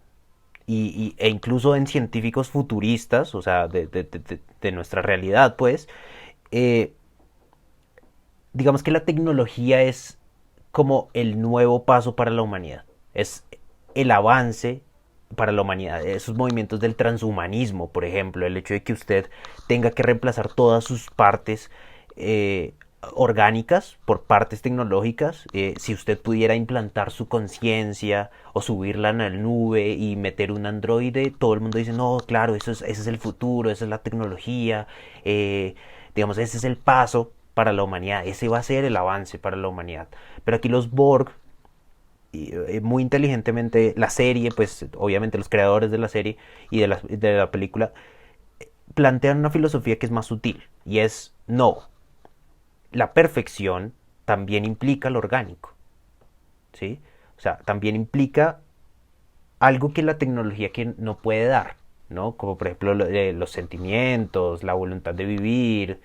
A: e incluso en científicos futuristas, o sea, de nuestra realidad, pues, eh, digamos que la tecnología es como el nuevo paso para la humanidad. Es el avance para la humanidad. Esos movimientos del transhumanismo, por ejemplo, el hecho de que usted tenga que reemplazar todas sus partes orgánicas por partes tecnológicas, si usted pudiera implantar su conciencia o subirla en la nube y meter un androide, todo el mundo dice, no, claro, ese es el futuro, esa es la tecnología, digamos, ese es el paso para la humanidad, ese va a ser el avance para la humanidad. Pero aquí los Borg, muy inteligentemente, la serie, pues obviamente los creadores de la serie y de la película, plantean una filosofía que es más sutil, y es, no, la perfección también implica lo orgánico, ¿sí? O sea, también implica algo que la tecnología que no puede dar, ¿no? Como por ejemplo los sentimientos, la voluntad de vivir,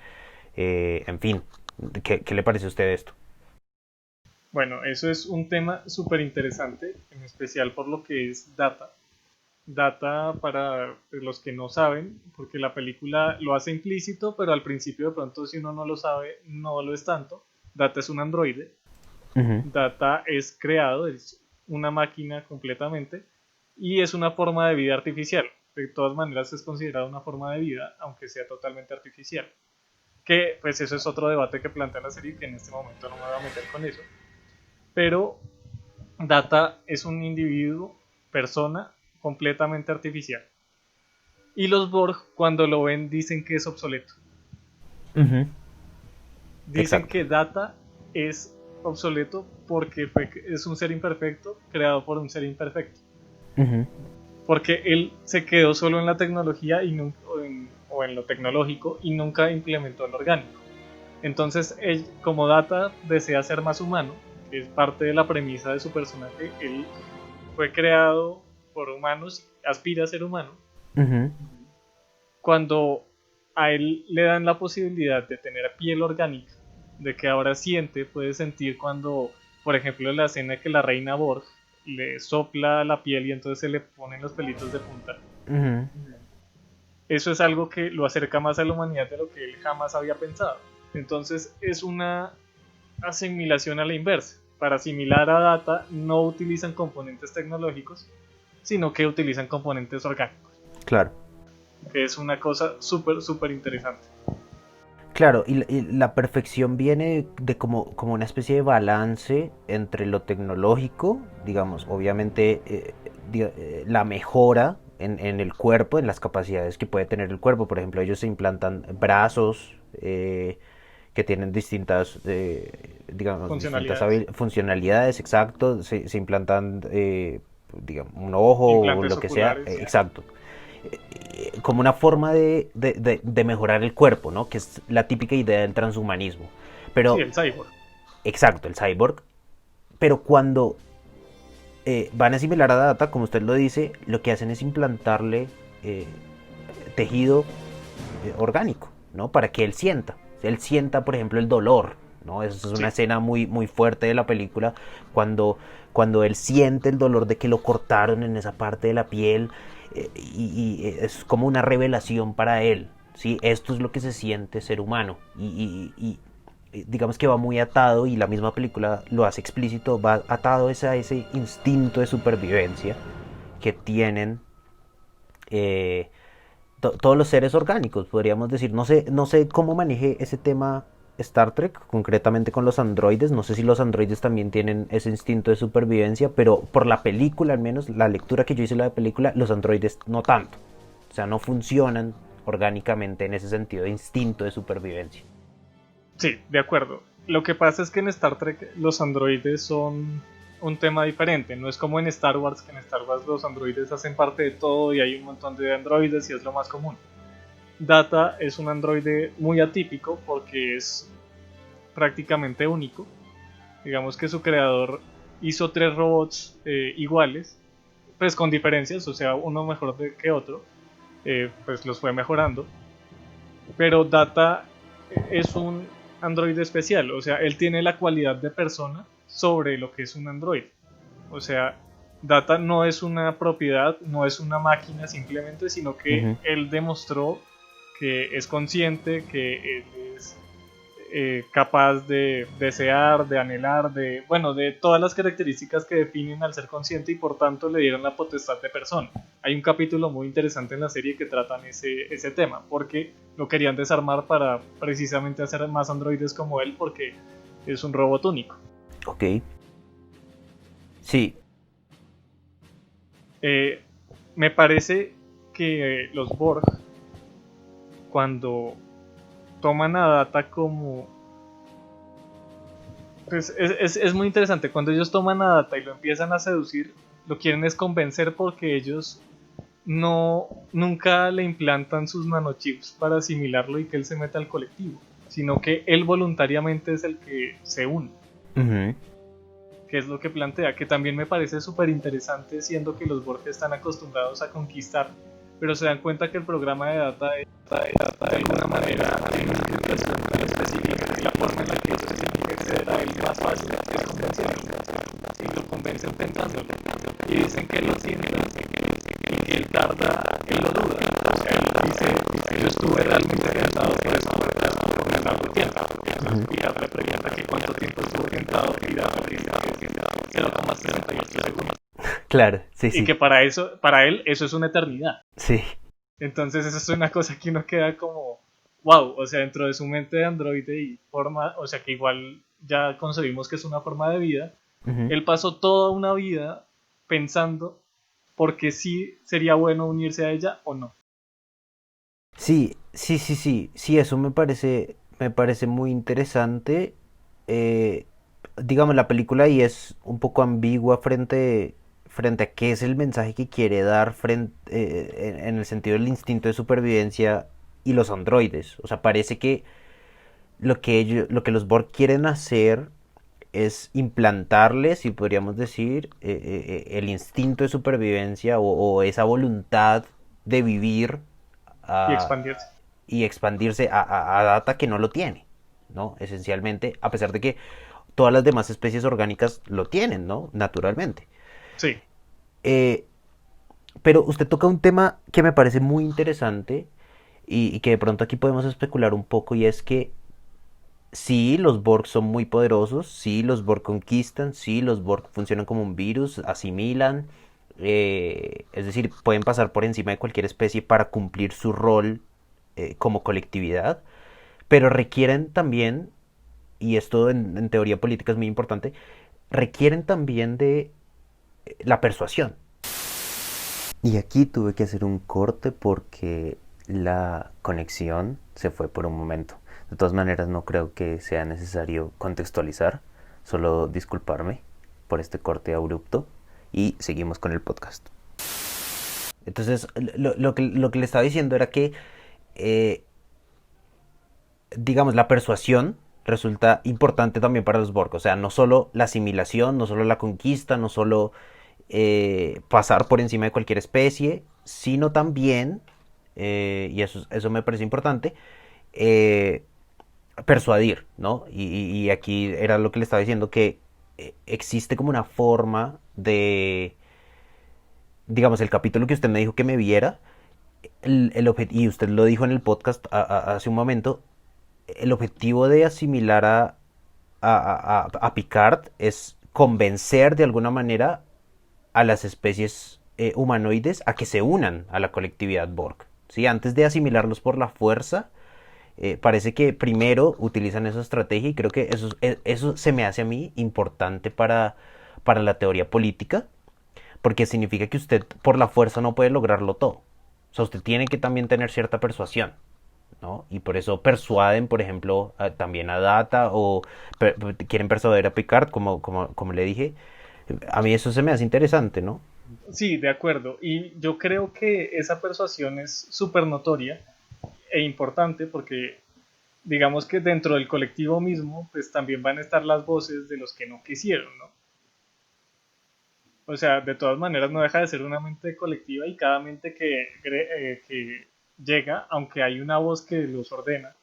A: en fin. ¿Qué le parece a usted esto?
B: Bueno, eso es un tema súper interesante, en especial por lo que es Data. Data, para los que no saben, porque la película lo hace implícito, pero al principio de pronto si uno no lo sabe, no lo es tanto. Data es un androide.
A: Ujú.
B: Data es creado, es una máquina completamente y es una forma de vida artificial. De todas maneras es considerada una forma de vida, aunque sea totalmente artificial. Que pues eso es otro debate que plantea la serie, que en este momento no me voy a meter con eso. Pero Data es un individuo, persona, completamente artificial. Y los Borg, cuando lo ven, dicen que es obsoleto.
A: Ujú.
B: Dicen
A: Exacto.
B: que Data es obsoleto porque es un ser imperfecto creado por un ser imperfecto.
A: Ujú.
B: Porque él se quedó solo en la tecnología o en lo tecnológico y nunca implementó lo orgánico. Entonces, él, como Data desea ser más humano, que es parte de la premisa de su personaje, él fue creado por humanos, aspira a ser humano.
A: Ujú.
B: Cuando a él le dan la posibilidad de tener piel orgánica, de que ahora siente, puede sentir cuando, por ejemplo, en la escena que la reina Borg le sopla la piel y entonces se le ponen los pelitos de punta.
A: Ujú.
B: Eso es algo que lo acerca más a la humanidad de lo que él jamás había pensado. Entonces es una asimilación a la inversa. Para asimilar a Data no utilizan componentes tecnológicos, sino que utilizan componentes orgánicos,
A: Claro.
B: que es una cosa súper, súper interesante.
A: Claro, y la perfección viene de como una especie de balance entre lo tecnológico, digamos, obviamente la mejora en el cuerpo, en las capacidades que puede tener el cuerpo. Por ejemplo, ellos se implantan brazos que tienen distintas, digamos, distintas
B: Funcionalidades,
A: funcionalidades, exacto. Se implantan, digamos, un ojo o
B: implantes
A: lo que sea,
B: oculares,
A: exacto, como una forma de mejorar el cuerpo, ¿no? Que es la típica idea del transhumanismo.
B: sí,
A: Pero,
B: el cyborg.
A: exacto, el cyborg. Pero cuando van a asimilar a Data, como usted lo dice, lo que hacen es implantarle eh, tejido orgánico, ¿no? Para que él sienta. Él sienta, por ejemplo, el dolor, ¿no? Esa es una
B: Sí,
A: escena muy, muy fuerte de la película, cuando, cuando él siente el dolor de que lo cortaron en esa parte de la piel, y es como una revelación para él, ¿sí? Esto es lo que se siente ser humano, y digamos que va muy atado, y la misma película lo hace explícito, va atado a ese instinto de supervivencia que tienen eh, todos los seres orgánicos, podríamos decir. No sé cómo maneje ese tema Star Trek, concretamente con los androides. No sé si los androides también tienen ese instinto de supervivencia, pero por la película, al menos la lectura que yo hice de la película, los androides no tanto. O sea, no funcionan orgánicamente en ese sentido de instinto de supervivencia.
B: sí, de acuerdo. Lo que pasa es que en Star Trek los androides son un tema diferente. No es como en Star Wars, que en Star Wars los androides hacen parte de todo y hay un montón de androides y es lo más común. Data es un androide muy atípico porque es prácticamente único. Digamos que su creador hizo tres robots iguales, pues con diferencias, o sea, uno mejor que otro, pues los fue mejorando. Pero Data es un androide especial, o sea, él tiene la cualidad de persona sobre lo que es un androide. O sea, Data no es una propiedad, no es una máquina simplemente, sino que
A: Ujú.
B: él demostró que es consciente, que él es capaz de desear, de anhelar, de, bueno, de todas las características que definen al ser consciente y por tanto le dieron la potestad de persona. Hay un capítulo muy interesante en la serie que tratan ese tema, porque lo querían desarmar para precisamente hacer más androides como él, porque es un robot único.
A: Ok. Sí.
B: Eh, Me parece que los Borg, cuando toman a Data como pues es muy interesante. Cuando ellos toman a Data y lo empiezan a seducir, lo quieren es convencer porque ellos nunca le implantan sus nanochips para asimilarlo y que él se meta al colectivo, sino que él voluntariamente es el que se une.
A: Ujú.
B: que es lo que plantea, que también me parece súper interesante, siendo que los Borg están acostumbrados a conquistar, pero se dan cuenta que el programa de Data de alguna manera tiene una situación muy específica, y la forma en la que ellos tienen que acceder a él más fácil es convencerlo, y lo convencen pensándolo, y dicen que él lo tiene, y que él tarda, él lo duda, o sea, él dice, yo estuve realmente tentado por esa puerta por un largo tiempo, y la pregunta que cuánto tiempo estuvo tentado, y la respuesta es 0,68 segundos.
A: Claro, sí,
B: Y
A: sí.
B: que para él, eso es una eternidad.
A: Sí.
B: Entonces, eso es una cosa que uno queda como, wow, o sea, dentro de su mente de androide y forma, o sea, que igual ya concebimos que es una forma de vida,
A: Ujú.
B: él pasó toda una vida pensando porque sí sería bueno unirse a ella o no.
A: Sí, sí, sí, sí, sí, eso me parece muy interesante. Eh, digamos, la película ahí es un poco ambigua frente a qué es el mensaje que quiere dar en el sentido del instinto de supervivencia y los androides. O sea, parece que lo que los Borg quieren hacer es implantarles, si podríamos decir, el instinto de supervivencia o esa voluntad de vivir
B: Y
A: a,
B: expandirse.
A: y expandirse a Data que no lo tiene, ¿no? Esencialmente, a pesar de que todas las demás especies orgánicas lo tienen, ¿no? Naturalmente.
B: Sí,
A: Eh, pero usted toca un tema que me parece muy interesante y que de pronto aquí podemos especular un poco y es que sí, los Borg son muy poderosos, sí, los Borg conquistan, sí, los Borg funcionan como un virus, asimilan, es decir, pueden pasar por encima de cualquier especie para cumplir su rol como colectividad, pero requieren también, y esto en teoría política es muy importante, requieren también de la persuasión. Y aquí tuve que hacer un corte porque la conexión se fue por un momento. De todas maneras, no creo que sea necesario contextualizar, solo disculparme por este corte abrupto y seguimos con el podcast. Entonces, lo que le estaba diciendo era que, eh, digamos, la persuasión resulta importante también para los Borg. O sea, no solo la asimilación, no solo la conquista, no solo pasar por encima de cualquier especie, sino también, y eso me parece importante, eh, persuadir, ¿no? Y aquí era lo que le estaba diciendo, que existe como una forma de, digamos, el capítulo que usted me dijo que me viera, y usted lo dijo en el podcast hace un momento, el objetivo de asimilar a Picard es convencer de alguna manera a las especies humanoides a que se unan a la colectividad Borg. ¿Sí? Antes de asimilarlos por la fuerza, parece que primero utilizan esa estrategia y creo que eso se me hace a mí importante para la teoría política, porque significa que usted por la fuerza no puede lograrlo todo. O sea, usted tiene que también tener cierta persuasión, ¿no? Y por eso persuaden, por ejemplo, también a Data o quieren persuadir a Picard, como le dije. A mí eso se me hace interesante, ¿no?
B: sí, de acuerdo. Y yo creo que esa persuasión es súper notoria e importante porque digamos que dentro del colectivo mismo, pues también van a estar las voces de los que no quisieron, ¿no? O sea, de todas maneras no deja de ser una mente colectiva y cada mente que llega, aunque hay una voz que los ordena,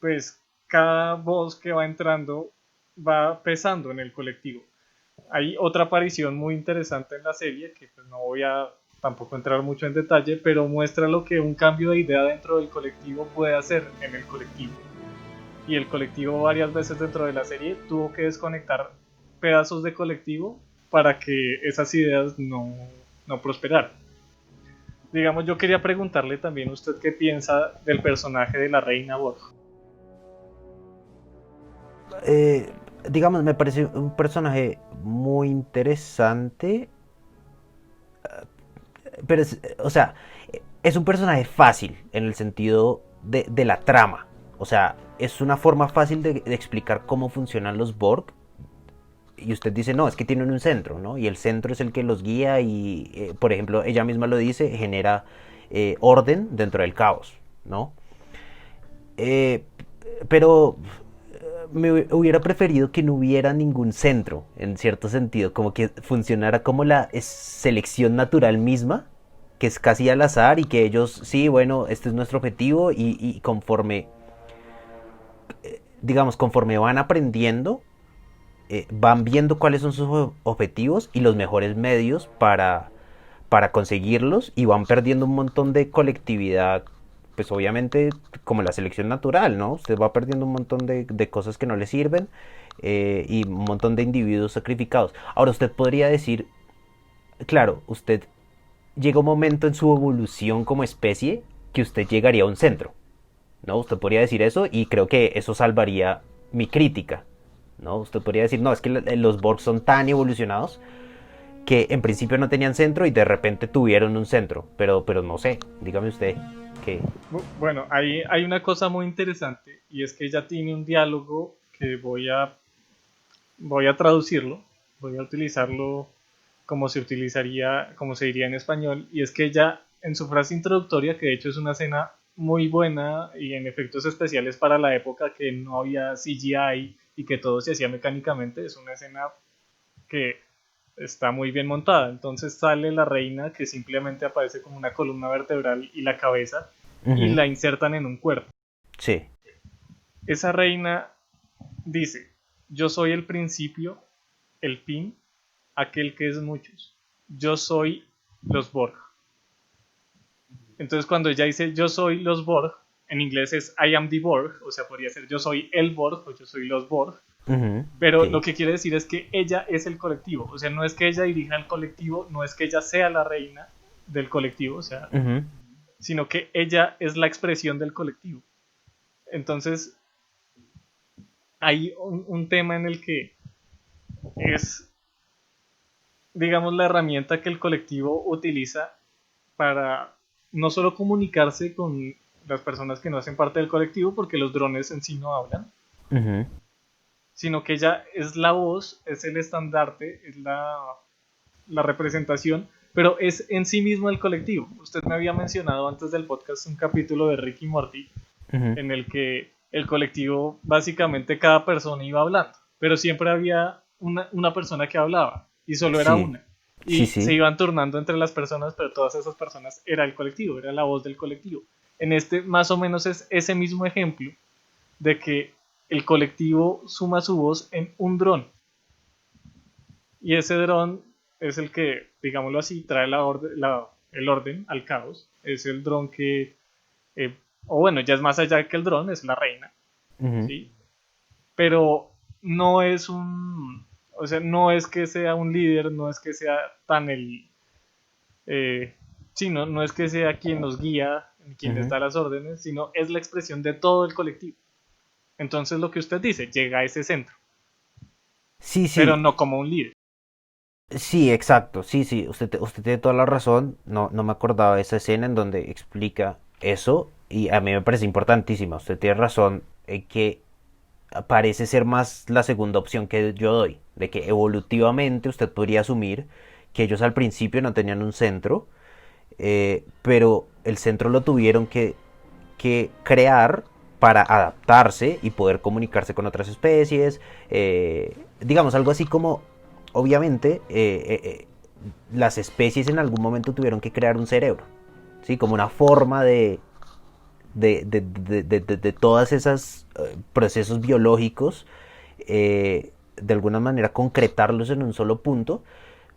B: pues cada voz que va entrando va pesando en el colectivo. Hay otra aparición muy interesante en la serie, que pues no voy a tampoco entrar mucho en detalle, pero muestra lo que un cambio de idea dentro del colectivo puede hacer en el colectivo. Y el colectivo varias veces dentro de la serie tuvo que desconectar pedazos de colectivo para que esas ideas no prosperaran. Digamos, yo quería preguntarle también a usted qué piensa del personaje de la reina Borg.
A: Eh, digamos, me parece un personaje muy interesante, pero o sea, es un personaje fácil en el sentido de la trama. O sea, es una forma fácil de explicar cómo funcionan los Borg. Y usted dice, no, es que tienen un centro, ¿no? Y el centro es el que los guía y, por ejemplo, ella misma lo dice, genera orden dentro del caos, ¿no? Eh, pero hubiera preferido que no hubiera ningún centro, en cierto sentido, como que funcionara como la selección natural misma, que es casi al azar y que ellos, sí, bueno, este es nuestro objetivo y conforme, digamos, conforme van aprendiendo, van viendo cuáles son sus objetivos y los mejores medios para conseguirlos y van perdiendo un montón de colectividad, pues obviamente como la selección natural, ¿no? Usted va perdiendo un montón de cosas que no le sirven y un montón de individuos sacrificados. Ahora usted podría decir, claro, usted llega un momento en su evolución como especie que usted llegaría a un centro, ¿no? Usted podría decir eso y creo que eso salvaría mi crítica, ¿no? Usted podría decir, no, es que los Borg son tan evolucionados que en principio no tenían centro y de repente tuvieron un centro, pero no sé, dígame usted que...
B: Bueno, hay una cosa muy interesante y es que ella tiene un diálogo que voy a traducirlo, voy a utilizarlo como se utilizaría, como se diría en español, y es que ella en su frase introductoria, que de hecho es una escena muy buena y en efectos especiales para la época que no había CGI y que todo se hacía mecánicamente, es una escena que está muy bien montada. Entonces sale la reina que simplemente aparece como una columna vertebral y la cabeza y
A: Ujú.
B: la insertan en un cuerpo.
A: Sí.
B: Esa reina dice, yo soy el principio, el fin, aquel que es muchos. Yo soy los Borg. Entonces cuando ella dice yo soy los Borg, en inglés es I am the Borg, o sea, podría ser yo soy el Borg o yo soy los Borg,
A: Ujú.
B: pero lo
A: Sí.
B: que quiere decir es que ella es el colectivo, o sea, no es que ella dirija el colectivo, no es que ella sea la reina del colectivo, o sea,
A: Ujú.
B: sino que ella es la expresión del colectivo. Entonces, hay un tema en el que es, digamos, la herramienta que el colectivo utiliza para no solo comunicarse con las personas que no hacen parte del colectivo, porque los drones en sí no hablan,
A: Ujú.
B: sino que ella es la voz, es el estandarte, es la representación, pero es en sí mismo el colectivo. Usted me había mencionado antes del podcast un capítulo de Rick y Morty
A: Ujú.
B: en el que el colectivo, básicamente cada persona iba hablando, pero siempre había una persona que hablaba y solo era
A: Sí.
B: una.
A: Sí,
B: Y se
A: sí.
B: iban turnando entre las personas, pero todas esas personas era el colectivo, era la voz del colectivo. En este más o menos es ese mismo ejemplo de que el colectivo suma su voz en un dron. Y ese dron es el que, digámoslo así, trae el orden al caos. Es el dron que, eh, o bueno, ya es más allá que el dron, es la reina,
A: Ujú.
B: ¿sí? Pero no es o sea, no es que sea un líder, no es que sea tan eh, sí, no es que sea quien nos guía, quien les
A: Ujú.
B: da las órdenes, sino es la expresión de todo el colectivo. Entonces lo que usted dice, llega a ese centro,
A: Sí,
B: pero
A: sí.
B: no como un líder.
A: Sí, exacto. Sí, sí. Usted tiene toda la razón. No, no me acordaba de esa escena en donde explica eso. Y a mí me parece importantísima. Usted tiene razón en que parece ser más la segunda opción que yo doy. De que evolutivamente usted podría asumir que ellos al principio no tenían un centro. Pero el centro lo tuvieron que crear para adaptarse y poder comunicarse con otras especies. Digamos, algo así como, obviamente, las especies en algún momento tuvieron que crear un cerebro, ¿sí? Como una forma de todas esas procesos biológicos, de alguna manera concretarlos en un solo punto,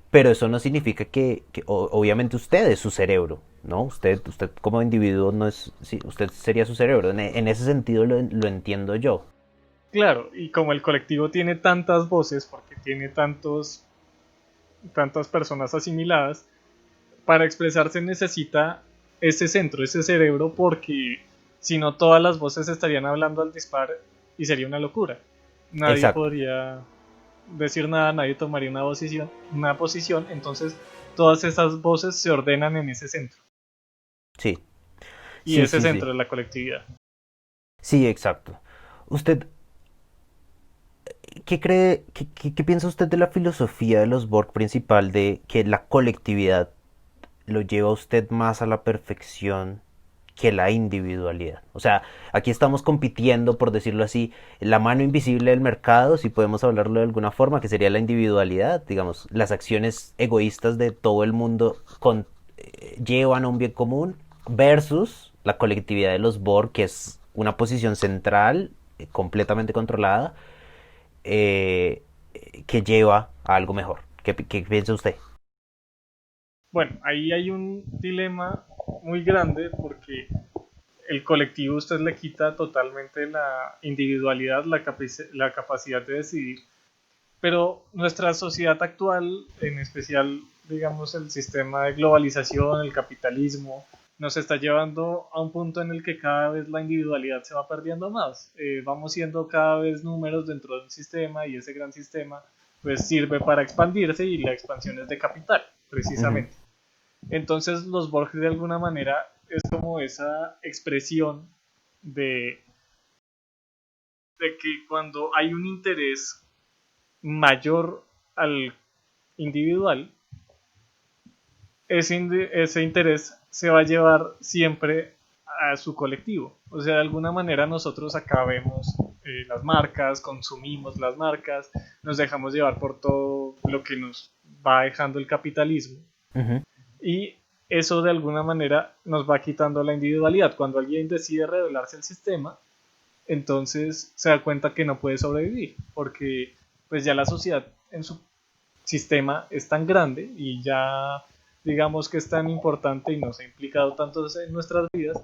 A: pero eso no significa que obviamente usted es su cerebro, ¿no? Usted como individuo no es, sí, usted sería su cerebro. En ese sentido lo entiendo yo.
B: Claro, y como el colectivo tiene tantas voces, porque tiene tantas personas asimiladas, para expresarse necesita ese centro, ese cerebro, porque si no todas las voces estarían hablando al dispar y sería una locura. Nadie
A: Exacto.
B: podría decir nada, nadie tomaría una posición, entonces todas esas voces se ordenan en ese centro.
A: Sí.
B: Y
A: Sí,
B: ese
A: sí, sí.
B: centro es la colectividad.
A: Sí, exacto. ¿Usted qué cree, qué piensa usted de la filosofía de los Borg principal de que la colectividad lo lleva a usted más a la perfección que la individualidad. O sea, aquí estamos compitiendo, por decirlo así, la mano invisible del mercado, si podemos hablarlo de alguna forma, que sería la individualidad, digamos, las acciones egoístas de todo el mundo llevan a un bien común versus la colectividad de los Borg, que es una posición central, completamente controlada, eh, que lleva a algo mejor. ¿Qué piensa usted?
B: Bueno, ahí hay un dilema muy grande porque el colectivo usted le quita totalmente la individualidad, la capacidad de decidir. Pero nuestra sociedad actual, en especial, digamos, el sistema de globalización, el capitalismo, nos está llevando a un punto en el que cada vez la individualidad se va perdiendo más. Vamos siendo cada vez números dentro de un sistema y ese gran sistema pues sirve para expandirse y la expansión es de capital,
A: Ujú.
B: precisamente. Entonces los Borg de alguna manera es como esa expresión de, de que cuando hay un interés mayor al individual, ese interés se va a llevar siempre a su colectivo. O sea, de alguna manera nosotros acá vemos las marcas, consumimos las marcas, nos dejamos llevar por todo lo que nos va dejando el capitalismo.
A: Ujú.
B: Y eso de alguna manera nos va quitando la individualidad. Cuando alguien decide rebelarse al sistema, entonces se da cuenta que no puede sobrevivir, porque pues ya la sociedad en su sistema es tan grande y ya digamos que es tan importante y nos ha implicado tanto en nuestras vidas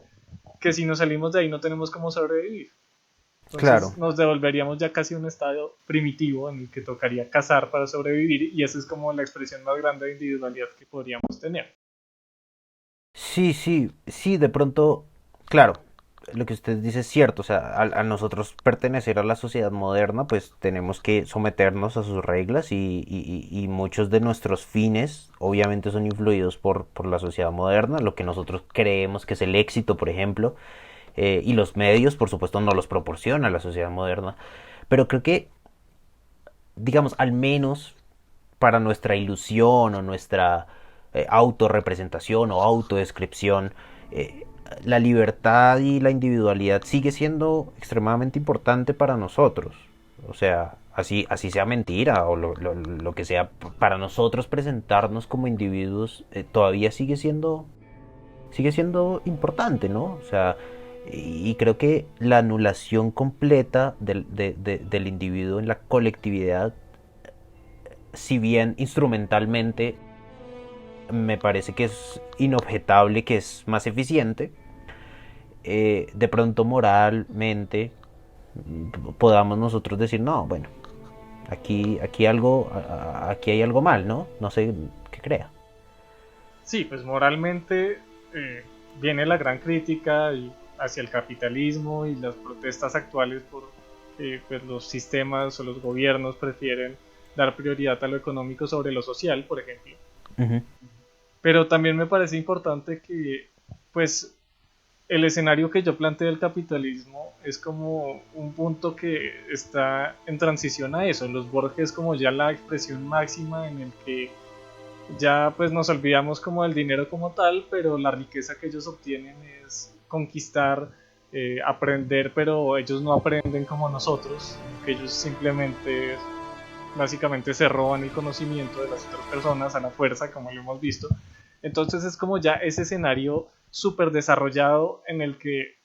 B: que si nos salimos de ahí no tenemos cómo sobrevivir.
A: Claro.
B: Entonces nos devolveríamos ya casi a un estado primitivo en el que tocaría cazar para sobrevivir y esa es como la expresión más grande de individualidad que podríamos tener.
A: Sí, sí, sí, de pronto, claro, lo que usted dice es cierto, o sea, a nosotros pertenecer a la sociedad moderna, pues tenemos que someternos a sus reglas y muchos de nuestros fines obviamente son influidos por la sociedad moderna, lo que nosotros creemos que es el éxito, por ejemplo, y los medios, por supuesto, no los proporciona la sociedad moderna, pero creo que, digamos, al menos para nuestra ilusión o nuestra autorrepresentación o autodescripción, eh, la libertad y la individualidad sigue siendo extremadamente importante para nosotros. O sea, así sea mentira o lo que sea, para nosotros presentarnos como individuos todavía sigue siendo importante, ¿no? O sea, y creo que la anulación completa del individuo en la colectividad, si bien instrumentalmente me parece que es inobjetable, que es más eficiente, de pronto moralmente podamos nosotros decir, no, bueno, aquí hay algo mal, ¿no? No sé qué crea.
B: Sí, pues moralmente viene la gran crítica hacia el capitalismo y las protestas actuales por pues los sistemas o los gobiernos prefieren dar prioridad a lo económico sobre lo social, por ejemplo.
A: Uh -huh.
B: Pero también me parece importante que pues el escenario que yo planteé del capitalismo es como un punto que está en transición a eso. Los Borges como ya la expresión máxima en el que ya pues nos olvidamos como del dinero como tal, pero la riqueza que ellos obtienen es conquistar, aprender, pero ellos no aprenden como nosotros, que ellos simplemente básicamente se roban el conocimiento de las otras personas a la fuerza, como lo hemos visto. Entonces es como ya ese escenario súper desarrollado en el que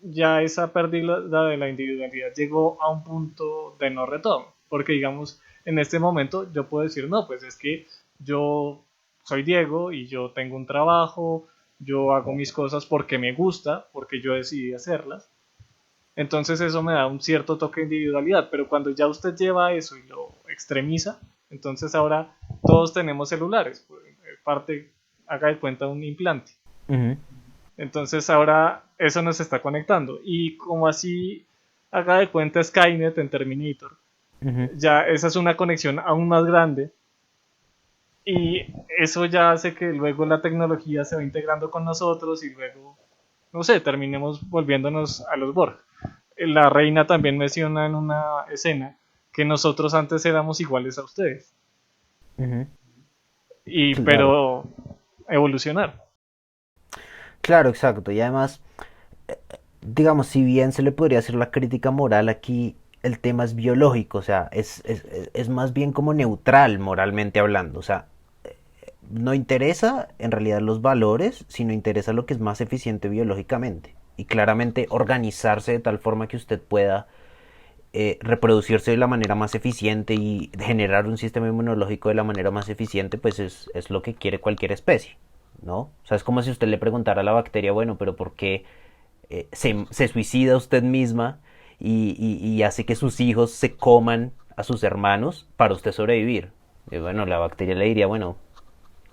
B: ya esa pérdida de la individualidad llegó a un punto de no retorno. Porque digamos, en este momento yo puedo decir, no, pues es que yo soy Diego y yo tengo un trabajo, yo hago mis cosas porque me gusta, porque yo decidí hacerlas. Entonces eso me da un cierto toque de individualidad, pero cuando ya usted lleva eso y lo extremiza, entonces ahora todos tenemos celulares, parte, haga de cuenta un implante.
A: Uh -huh.
B: Entonces ahora eso nos está conectando. Y como así haga de cuenta Skynet en Terminator,
A: Uh -huh.
B: ya esa es una conexión aún más grande. Y eso ya hace que luego la tecnología se va integrando con nosotros y luego, no sé, terminemos volviéndonos a los Borg. La reina también menciona en una escena que nosotros antes éramos iguales a ustedes.
A: Uh -huh.
B: Y
A: Claro.
B: pero evolucionar.
A: Claro, exacto. Y además, digamos, si bien se le podría hacer la crítica moral aquí, el tema es biológico, o sea, es más bien como neutral moralmente hablando, o sea, no interesa en realidad los valores, sino interesa lo que es más eficiente biológicamente. Y claramente organizarse de tal forma que usted pueda reproducirse de la manera más eficiente y generar un sistema inmunológico de la manera más eficiente, pues es lo que quiere cualquier especie, ¿no? O sea, es como si usted le preguntara a la bacteria, bueno, pero ¿por qué se suicida usted misma y hace que sus hijos se coman a sus hermanos para usted sobrevivir? Y bueno, la bacteria le diría, bueno,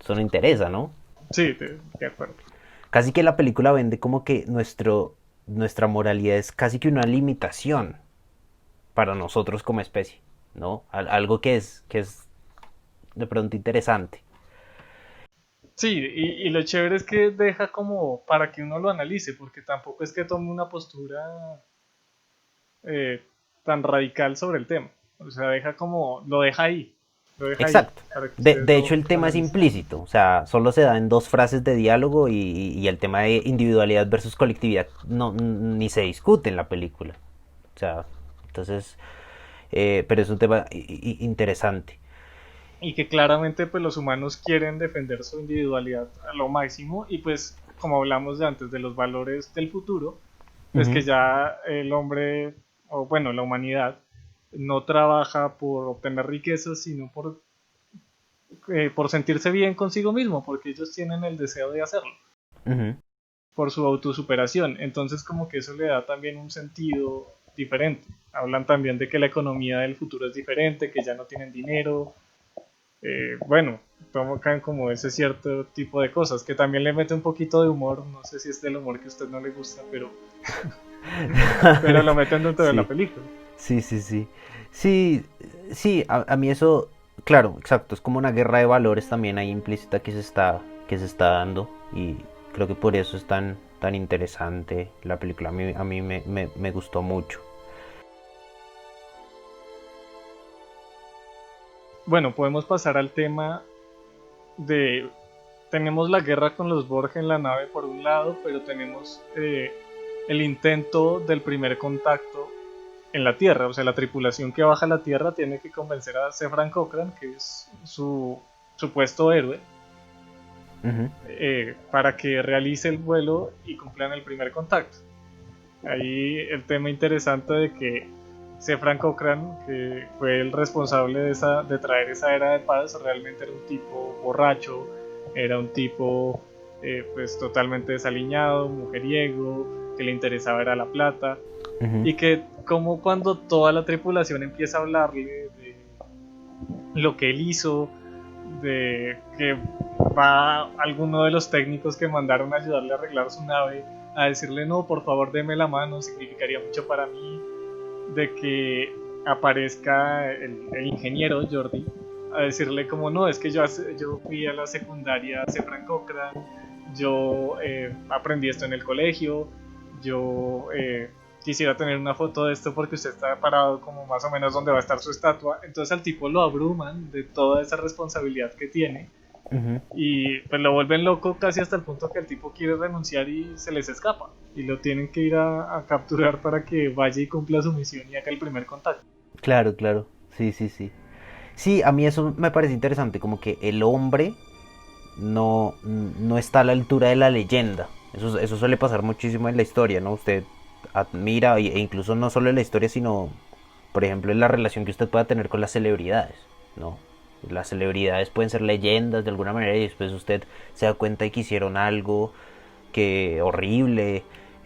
A: eso no interesa, ¿no?
B: Sí, de acuerdo.
A: Casi que la película vende como que nuestra moralidad es casi que una limitación para nosotros como especie, ¿no? Algo que es de pronto interesante.
B: Sí, y lo chévere es que deja como para que uno lo analice, porque tampoco es que tome una postura eh, tan radical sobre el tema. O sea, deja como, lo deja ahí,
A: Exacto.
B: para que
A: De,
B: ustedes
A: de hecho, el
B: lo
A: tema es
B: analicen.
A: implícito, o sea, solo se da en dos frases de diálogo y el tema de individualidad versus colectividad no, ni se discute en la película. O sea, entonces, pero es un tema interesante.
B: Y que claramente pues los humanos quieren defender su individualidad a lo máximo y pues como hablamos de antes de los valores del futuro, pues que
A: Ujú,
B: ya el hombre, o bueno, la humanidad, no trabaja por obtener riquezas, sino por sentirse bien consigo mismo, porque ellos tienen el deseo de hacerlo,
A: ujú.
B: por su autosuperación. Entonces como que eso le da también un sentido diferente. Hablan también de que la economía del futuro es diferente, que ya no tienen dinero. Bueno, tocan como ese cierto tipo de cosas, que también le mete un poquito de humor, no sé si es del humor que a usted no le gusta, pero lo meten dentro de la
A: Sí,
B: película.
A: sí, sí, sí. Sí, sí, a mí eso, claro, exacto, es como una guerra de valores también ahí implícita que se está dando y creo que por eso es tan interesante la película. A mí me gustó mucho.
B: Bueno, podemos pasar al tema de tenemos la guerra con los Borg en la nave por un lado, pero tenemos el intento del primer contacto en la Tierra. O sea, la tripulación que baja a la Tierra tiene que convencer a Zefran Cochrane, que es su supuesto héroe,
A: Ujú,
B: para que realice el vuelo y cumplan el primer contacto. Ahí el tema interesante de que Zefran Cochrane, que fue el responsable de traer esa era de paz, realmente era un tipo borracho, era un tipo pues totalmente desaliñado, mujeriego, que le interesaba era la plata,
A: ujú.
B: y que como cuando toda la tripulación empieza a hablarle de lo que él hizo, de que va alguno de los técnicos que mandaron a ayudarle a arreglar su nave a decirle no, por favor deme la mano, significaría mucho para mí, de que aparezca el ingeniero Jordi a decirle como no, es que yo fui a la secundaria Zefran Cochrane, yo aprendí esto en el colegio, yo quisiera tener una foto de esto porque usted está parado como más o menos donde va a estar su estatua. Entonces al tipo lo abruman de toda esa responsabilidad que tiene
A: Ujú.
B: y pues lo vuelven loco casi hasta el punto que el tipo quiere renunciar y se les escapa. Y lo tienen que ir a capturar para que vaya y cumpla su misión y haga el primer contacto.
A: Claro, claro. Sí, sí, sí. Sí, a mí eso me parece interesante, como que el hombre no está a la altura de la leyenda. Eso suele pasar muchísimo en la historia, ¿no? Usted admira, e incluso no solo en la historia, sino, por ejemplo, en la relación que usted pueda tener con las celebridades, ¿no? Las celebridades pueden ser leyendas de alguna manera y después usted se da cuenta de que hicieron algo que horrible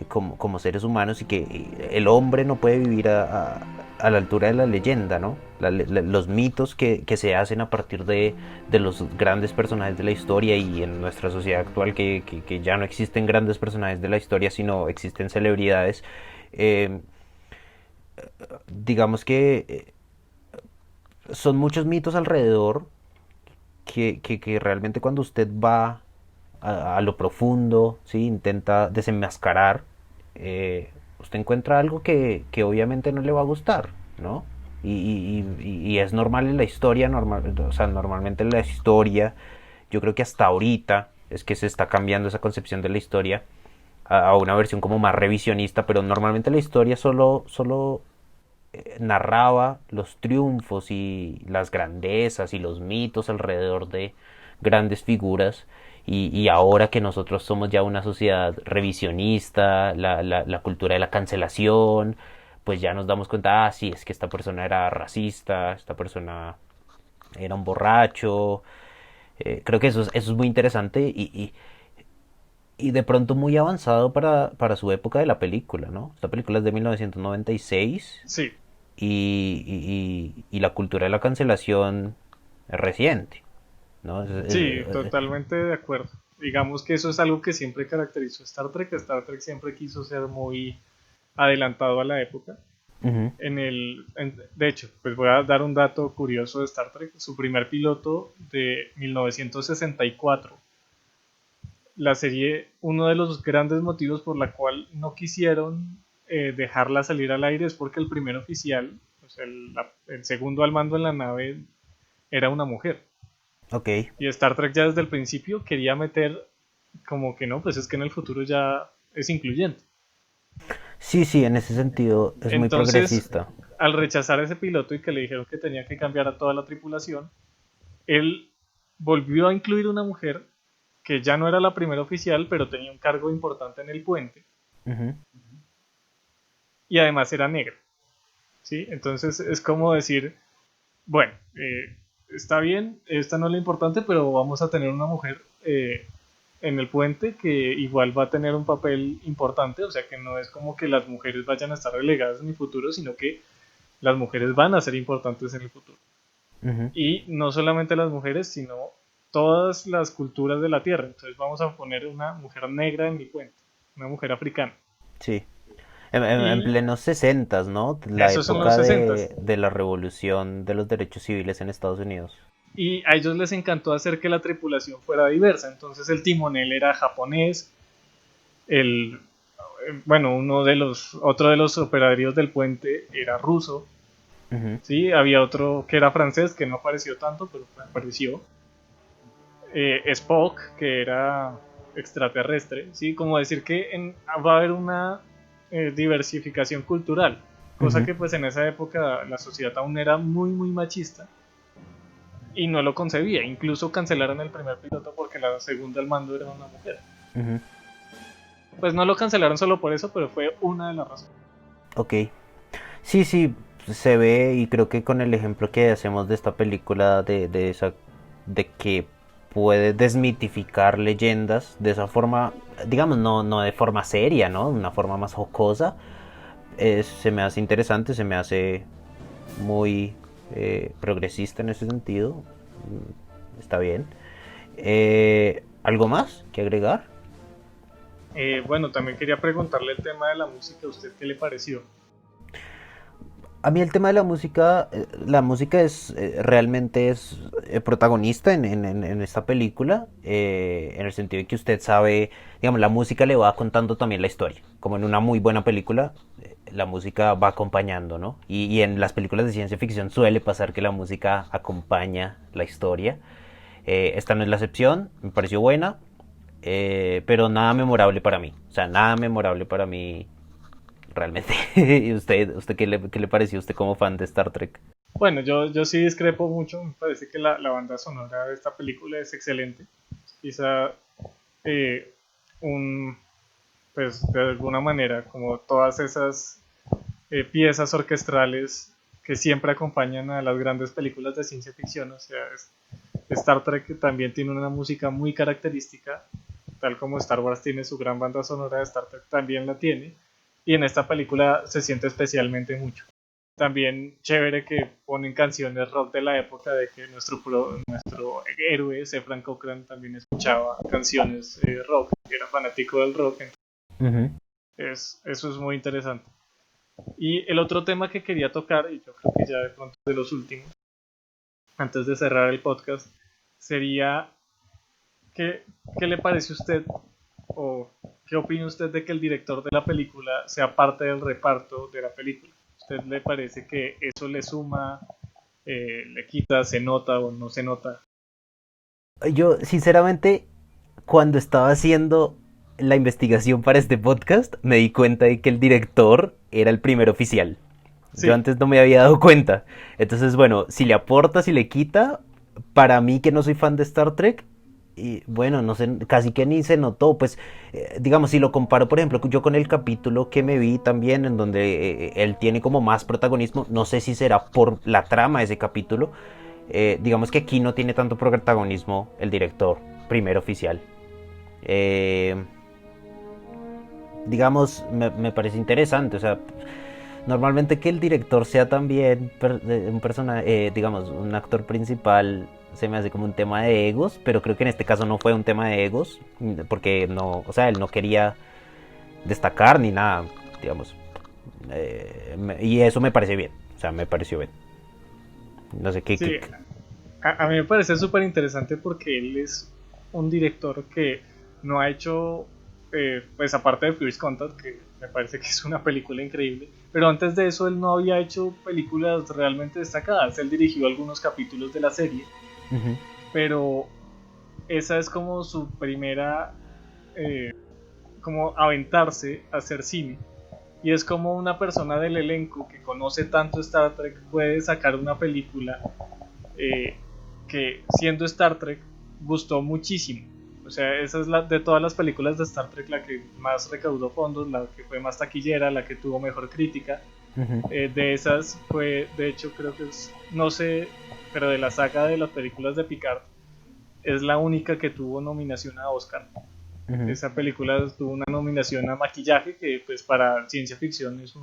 A: como seres humanos y que el hombre no puede vivir a la altura de la leyenda, ¿no? Los mitos que se hacen a partir de los grandes personajes de la historia y en nuestra sociedad actual que ya no existen grandes personajes de la historia, sino existen celebridades. eh, digamos que son muchos mitos alrededor que realmente cuando usted va a lo profundo, ¿sí? Intenta desenmascarar, usted encuentra algo que obviamente no le va a gustar, ¿no? Y es normal en la historia, o sea, normalmente en la historia, yo creo que hasta ahorita es que se está cambiando esa concepción de la historia. a una versión como más revisionista, pero normalmente la historia solo narraba los triunfos y las grandezas y los mitos alrededor de grandes figuras. Y ahora que nosotros somos ya una sociedad revisionista, la cultura de la cancelación, pues ya nos damos cuenta, ah, sí, es que esta persona era racista, esta persona era un borracho. Creo que eso es muy interesante y de pronto muy avanzado para su época de la película, ¿no? Esta película es de 1996
B: Sí,
A: y la cultura de la cancelación es reciente, ¿no?
B: sí, totalmente de acuerdo. Digamos que eso es algo que siempre caracterizó a Star Trek. Star Trek siempre quiso ser muy adelantado a la época.
A: Ujú.
B: De hecho, pues voy a dar un dato curioso de Star Trek. Su primer piloto de 1964. La serie, uno de los grandes motivos por la cual no quisieron dejarla salir al aire es porque el primer oficial, o sea, el segundo al mando en la nave, era una mujer.
A: Ok.
B: Y Star Trek ya desde el principio quería meter como que no, pues es que en el futuro ya es incluyente.
A: Sí, sí, en ese sentido es muy
B: Entonces,
A: progresista.
B: al rechazar ese piloto y que le dijeron que tenía que cambiar a toda la tripulación, él volvió a incluir una mujer que ya no era la primera oficial, pero tenía un cargo importante en el puente
A: Ujú.
B: y además era negra. ¿Sí? Entonces es como decir, bueno, está bien, esta no es lo importante, pero vamos a tener una mujer en el puente que igual va a tener un papel importante, o sea que no es como que las mujeres vayan a estar relegadas en el futuro, sino que las mujeres van a ser importantes en el futuro.
A: Ujú.
B: Y no solamente las mujeres, sino todas las culturas de la Tierra. Entonces vamos a poner una mujer negra en mi puente, una mujer africana.
A: Sí. En
B: Y
A: plenos sesentas, ¿no? La
B: esos son los
A: época
B: 60.
A: de la revolución de los derechos civiles en Estados Unidos.
B: Y a ellos les encantó hacer que la tripulación fuera diversa. Entonces el timonel era japonés, el, bueno, otro de los operarios del puente era ruso,
A: Ujú.
B: ¿sí? Había otro que era francés, que no apareció tanto, pero apareció. Spock, que era extraterrestre, ¿sí? Como decir que va a haber una diversificación cultural, cosa
A: Ujú.
B: que pues en esa época la sociedad aún era muy, muy machista y no lo concebía. Incluso cancelaron el primer piloto porque la segunda al mando era una mujer.
A: Ujú.
B: Pues no lo cancelaron solo por eso, pero fue una de las razones.
A: Ok. Sí, sí, se ve y creo que con el ejemplo que hacemos de esta película, de que puede desmitificar leyendas de esa forma, digamos, no de forma seria, ¿no? De una forma más jocosa, se me hace interesante, se me hace muy progresista en ese sentido. Está bien. ¿Algo más que agregar?
B: Bueno, también quería preguntarle el tema de la música, ¿a usted qué le pareció?
A: A mí el tema de la música realmente es protagonista en esta película, en el sentido de que usted sabe, digamos, la música le va contando también la historia, como en una muy buena película, la música va acompañando, ¿no? Y en las películas de ciencia ficción suele pasar que la música acompaña la historia. Esta no es la excepción, me pareció buena, pero nada memorable para mí, o sea, nada memorable para mí realmente. ¿Y usted qué le pareció a usted como fan de Star Trek?
B: Bueno, yo sí discrepo mucho, me parece que la banda sonora de esta película es excelente. Quizá eh, un, pues de alguna manera, como todas esas piezas orquestrales que siempre acompañan a las grandes películas de ciencia ficción, o sea, Star Trek también tiene una música muy característica, tal como Star Wars tiene su gran banda sonora, Star Trek también la tiene, y en esta película se siente especialmente mucho. También chévere que ponen canciones rock de la época de que nuestro héroe, Zefran Cochrane, también escuchaba canciones rock, era fanático del rock,
A: Ujú.
B: eso es muy interesante. Y el otro tema que quería tocar, y yo creo que ya de pronto de los últimos, antes de cerrar el podcast, sería ¿qué, qué le parece a usted o qué opina usted de que el director de la película sea parte del reparto de la película? ¿Usted le parece que eso le suma, le quita, se nota o no se nota?
A: Yo, sinceramente, cuando estaba haciendo la investigación para este podcast me di cuenta de que el director era el primer oficial. Yo
B: Sí,
A: antes no me había dado cuenta. Entonces, bueno, si le aporta, si le quita, para mí que no soy fan de Star Trek, y bueno, no sé, casi que ni se notó. Pues, digamos, si lo comparo, por ejemplo, yo con el capítulo que me vi también, en donde él tiene como más protagonismo, no sé si será por la trama de ese capítulo. Digamos que aquí no tiene tanto protagonismo el director, primer oficial. Eh, digamos, me parece interesante, o sea, normalmente que el director sea también un personaje, digamos, un actor principal, se me hace como un tema de egos, pero creo que en este caso no fue un tema de egos, porque no, o sea, él no quería destacar ni nada, digamos, y eso me parece bien, o sea, me pareció bien. No sé qué,
B: sí. A mí me parece súper interesante porque él es un director que no ha hecho, pues aparte de First Contact, que me parece que es una película increíble, pero antes de eso él no había hecho películas realmente destacadas. Él dirigió algunos capítulos de la serie,
A: uh-huh,
B: pero esa es como su primera, eh, como aventarse a hacer cine. Y es como una persona del elenco que conoce tanto Star Trek puede sacar una película eh, que siendo Star Trek gustó muchísimo. O sea, esa es la de todas las películas de Star Trek la que más recaudó fondos, la que fue más taquillera, la que tuvo mejor crítica.
A: uh-huh,
B: De esas fue, de hecho, creo que es, no sé, pero de la saga de las películas de Picard, es la única que tuvo nominación a Oscar.
A: uh-huh,
B: Esa película tuvo una nominación a maquillaje, que pues para ciencia ficción es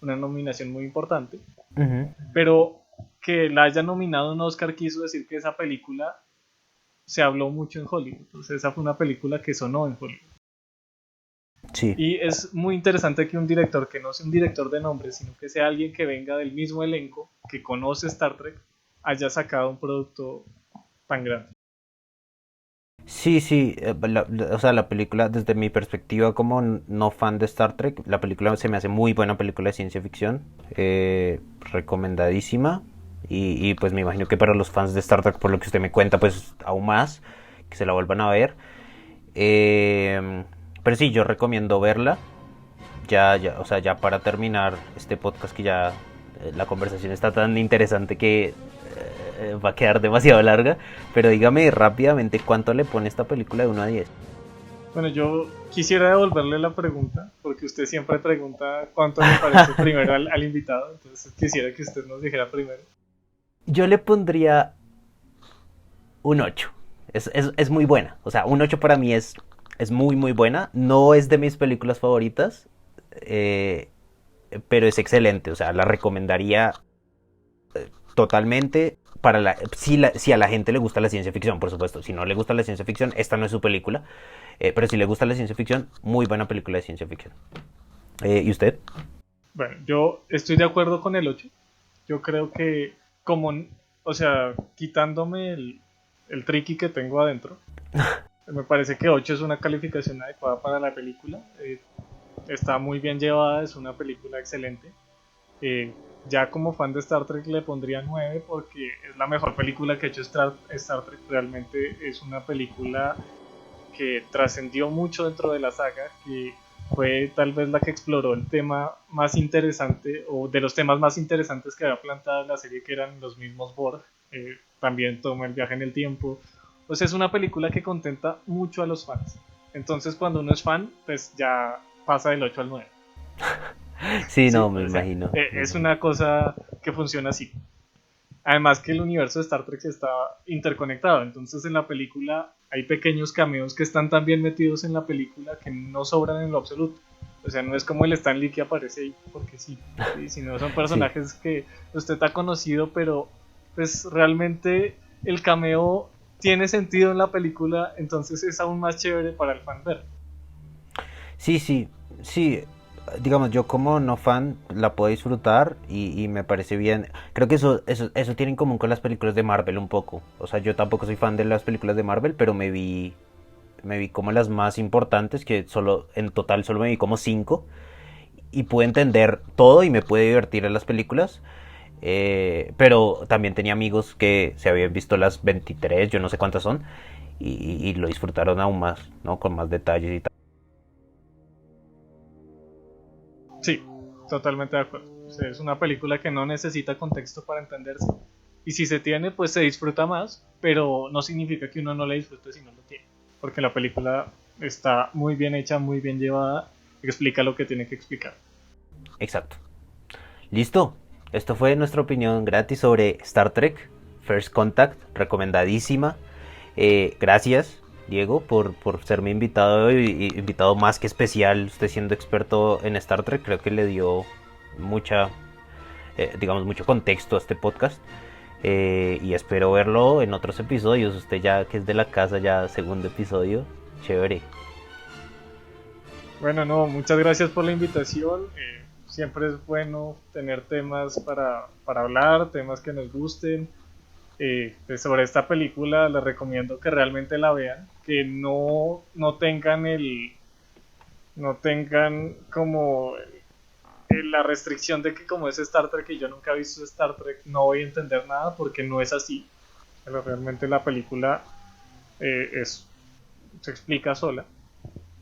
B: una nominación muy importante,
A: uh-huh.
B: pero que la haya nominado un Oscar quiso decir que esa película se habló mucho en Hollywood. Entonces esa fue una película que sonó en Hollywood.
A: Sí.
B: Y es muy interesante que un director que no sea un director de nombre, sino que sea alguien que venga del mismo elenco, que conoce Star Trek, haya sacado un producto tan grande.
A: Sí, sí, o sea, la película, desde mi perspectiva como no fan de Star Trek, la película se me hace muy buena película de ciencia ficción, recomendadísima, y pues me imagino que para los fans de Star Trek, por lo que usted me cuenta, pues aún más, que se la vuelvan a ver. Eh, pero sí, yo recomiendo verla, o sea, ya para terminar este podcast que ya la conversación está tan interesante que va a quedar demasiado larga, pero dígame rápidamente cuánto le pone esta película de 1 a 10.
B: Bueno, yo quisiera devolverle la pregunta, porque usted siempre pregunta cuánto le parece primero al invitado, entonces quisiera que usted nos dijera primero.
A: Yo le pondría un 8. Es muy buena, o sea, un 8 para mí es muy muy buena, no es de mis películas favoritas, eh, pero es excelente, o sea, la recomendaría totalmente para si a la gente le gusta la ciencia ficción, por supuesto. Si no le gusta la ciencia ficción, esta no es su película. Pero si le gusta la ciencia ficción, muy buena película de ciencia ficción. ¿Y usted?
B: Bueno, yo estoy de acuerdo con el 8. Yo creo que como, o sea, quitándome el tricky que tengo adentro, me parece que 8 es una calificación adecuada para la película. Está muy bien llevada, es una película excelente. Eh, ya como fan de Star Trek le pondría 9 porque es la mejor película que ha hecho Star Trek. Realmente es una película que trascendió mucho dentro de la saga, que fue tal vez la que exploró el tema más interesante o de los temas más interesantes que había planteado en la serie, que eran los mismos Borg. También toma el viaje en el tiempo. O sea, es una película que contenta mucho a los fans. Entonces, cuando uno es fan, pues ya pasa del 8 al 9.
A: Sí,
B: Sí,
A: no, me
B: o sea,
A: imagino. Me
B: es
A: imagino.
B: una cosa que funciona así. Además que el universo de Star Trek está interconectado, entonces en la película hay pequeños cameos que están tan bien metidos en la película que no sobran en lo absoluto. O sea, no es como el Stan Lee que aparece ahí porque sí, ¿sí? Sino son
A: Sí.
B: personajes que usted ha conocido, pero pues realmente el cameo tiene sentido en la película, entonces es aún más chévere para el fan ver.
A: Sí, sí, sí. Digamos, yo como no fan la puedo disfrutar y me parece bien. Creo que eso tiene en común con las películas de Marvel un poco. O sea, yo tampoco soy fan de las películas de Marvel, pero me vi como las más importantes, que solo en total solo me vi como 5 y pude entender todo y me pude divertir en las películas. Pero también tenía amigos que se habían visto las 23, yo no sé cuántas son, y lo disfrutaron aún más, ¿no? Con más detalles y tal.
B: Sí, totalmente de acuerdo. O sea, es una película que no necesita contexto para entenderse. Y si se tiene, pues se disfruta más, pero no significa que uno no la disfrute si no lo tiene. Porque la película está muy bien hecha, muy bien llevada, explica lo que tiene que explicar.
A: Exacto. Listo. Esto fue nuestra opinión gratis sobre Star Trek First Contact, recomendadísima. Gracias, Diego, por ser mi invitado y invitado más que especial. Usted siendo experto en Star Trek, creo que le dio mucho contexto a este podcast. Y espero verlo en otros episodios. Usted ya que es de la casa, ya segundo episodio, chévere.
B: Bueno, no, muchas gracias por la invitación. Siempre es bueno tener temas para hablar, temas que nos gusten. Pues sobre esta película les recomiendo que realmente la vean, que no tengan no tengan como la restricción de que como es Star Trek y yo nunca he visto Star Trek no voy a entender nada, porque no es así. Pero realmente la película se explica sola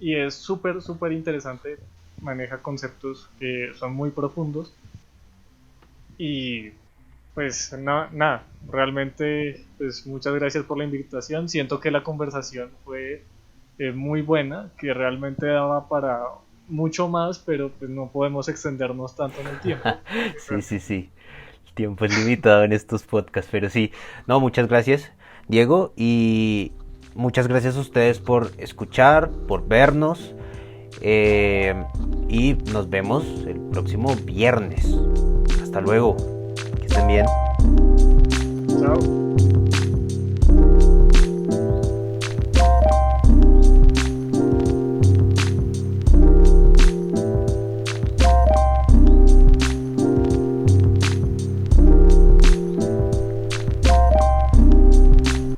B: y es súper interesante, maneja conceptos que son muy profundos y pues nada, realmente pues muchas gracias por la invitación. Siento que la conversación fue muy buena, que realmente daba para mucho más, pero pues no podemos extendernos tanto en el tiempo.
A: Sí. El tiempo es limitado en estos podcasts, pero sí. No, muchas gracias, Diego, y muchas gracias a ustedes por escuchar, por vernos. Y nos vemos el próximo viernes. Hasta luego. Que estén bien.
B: Chao.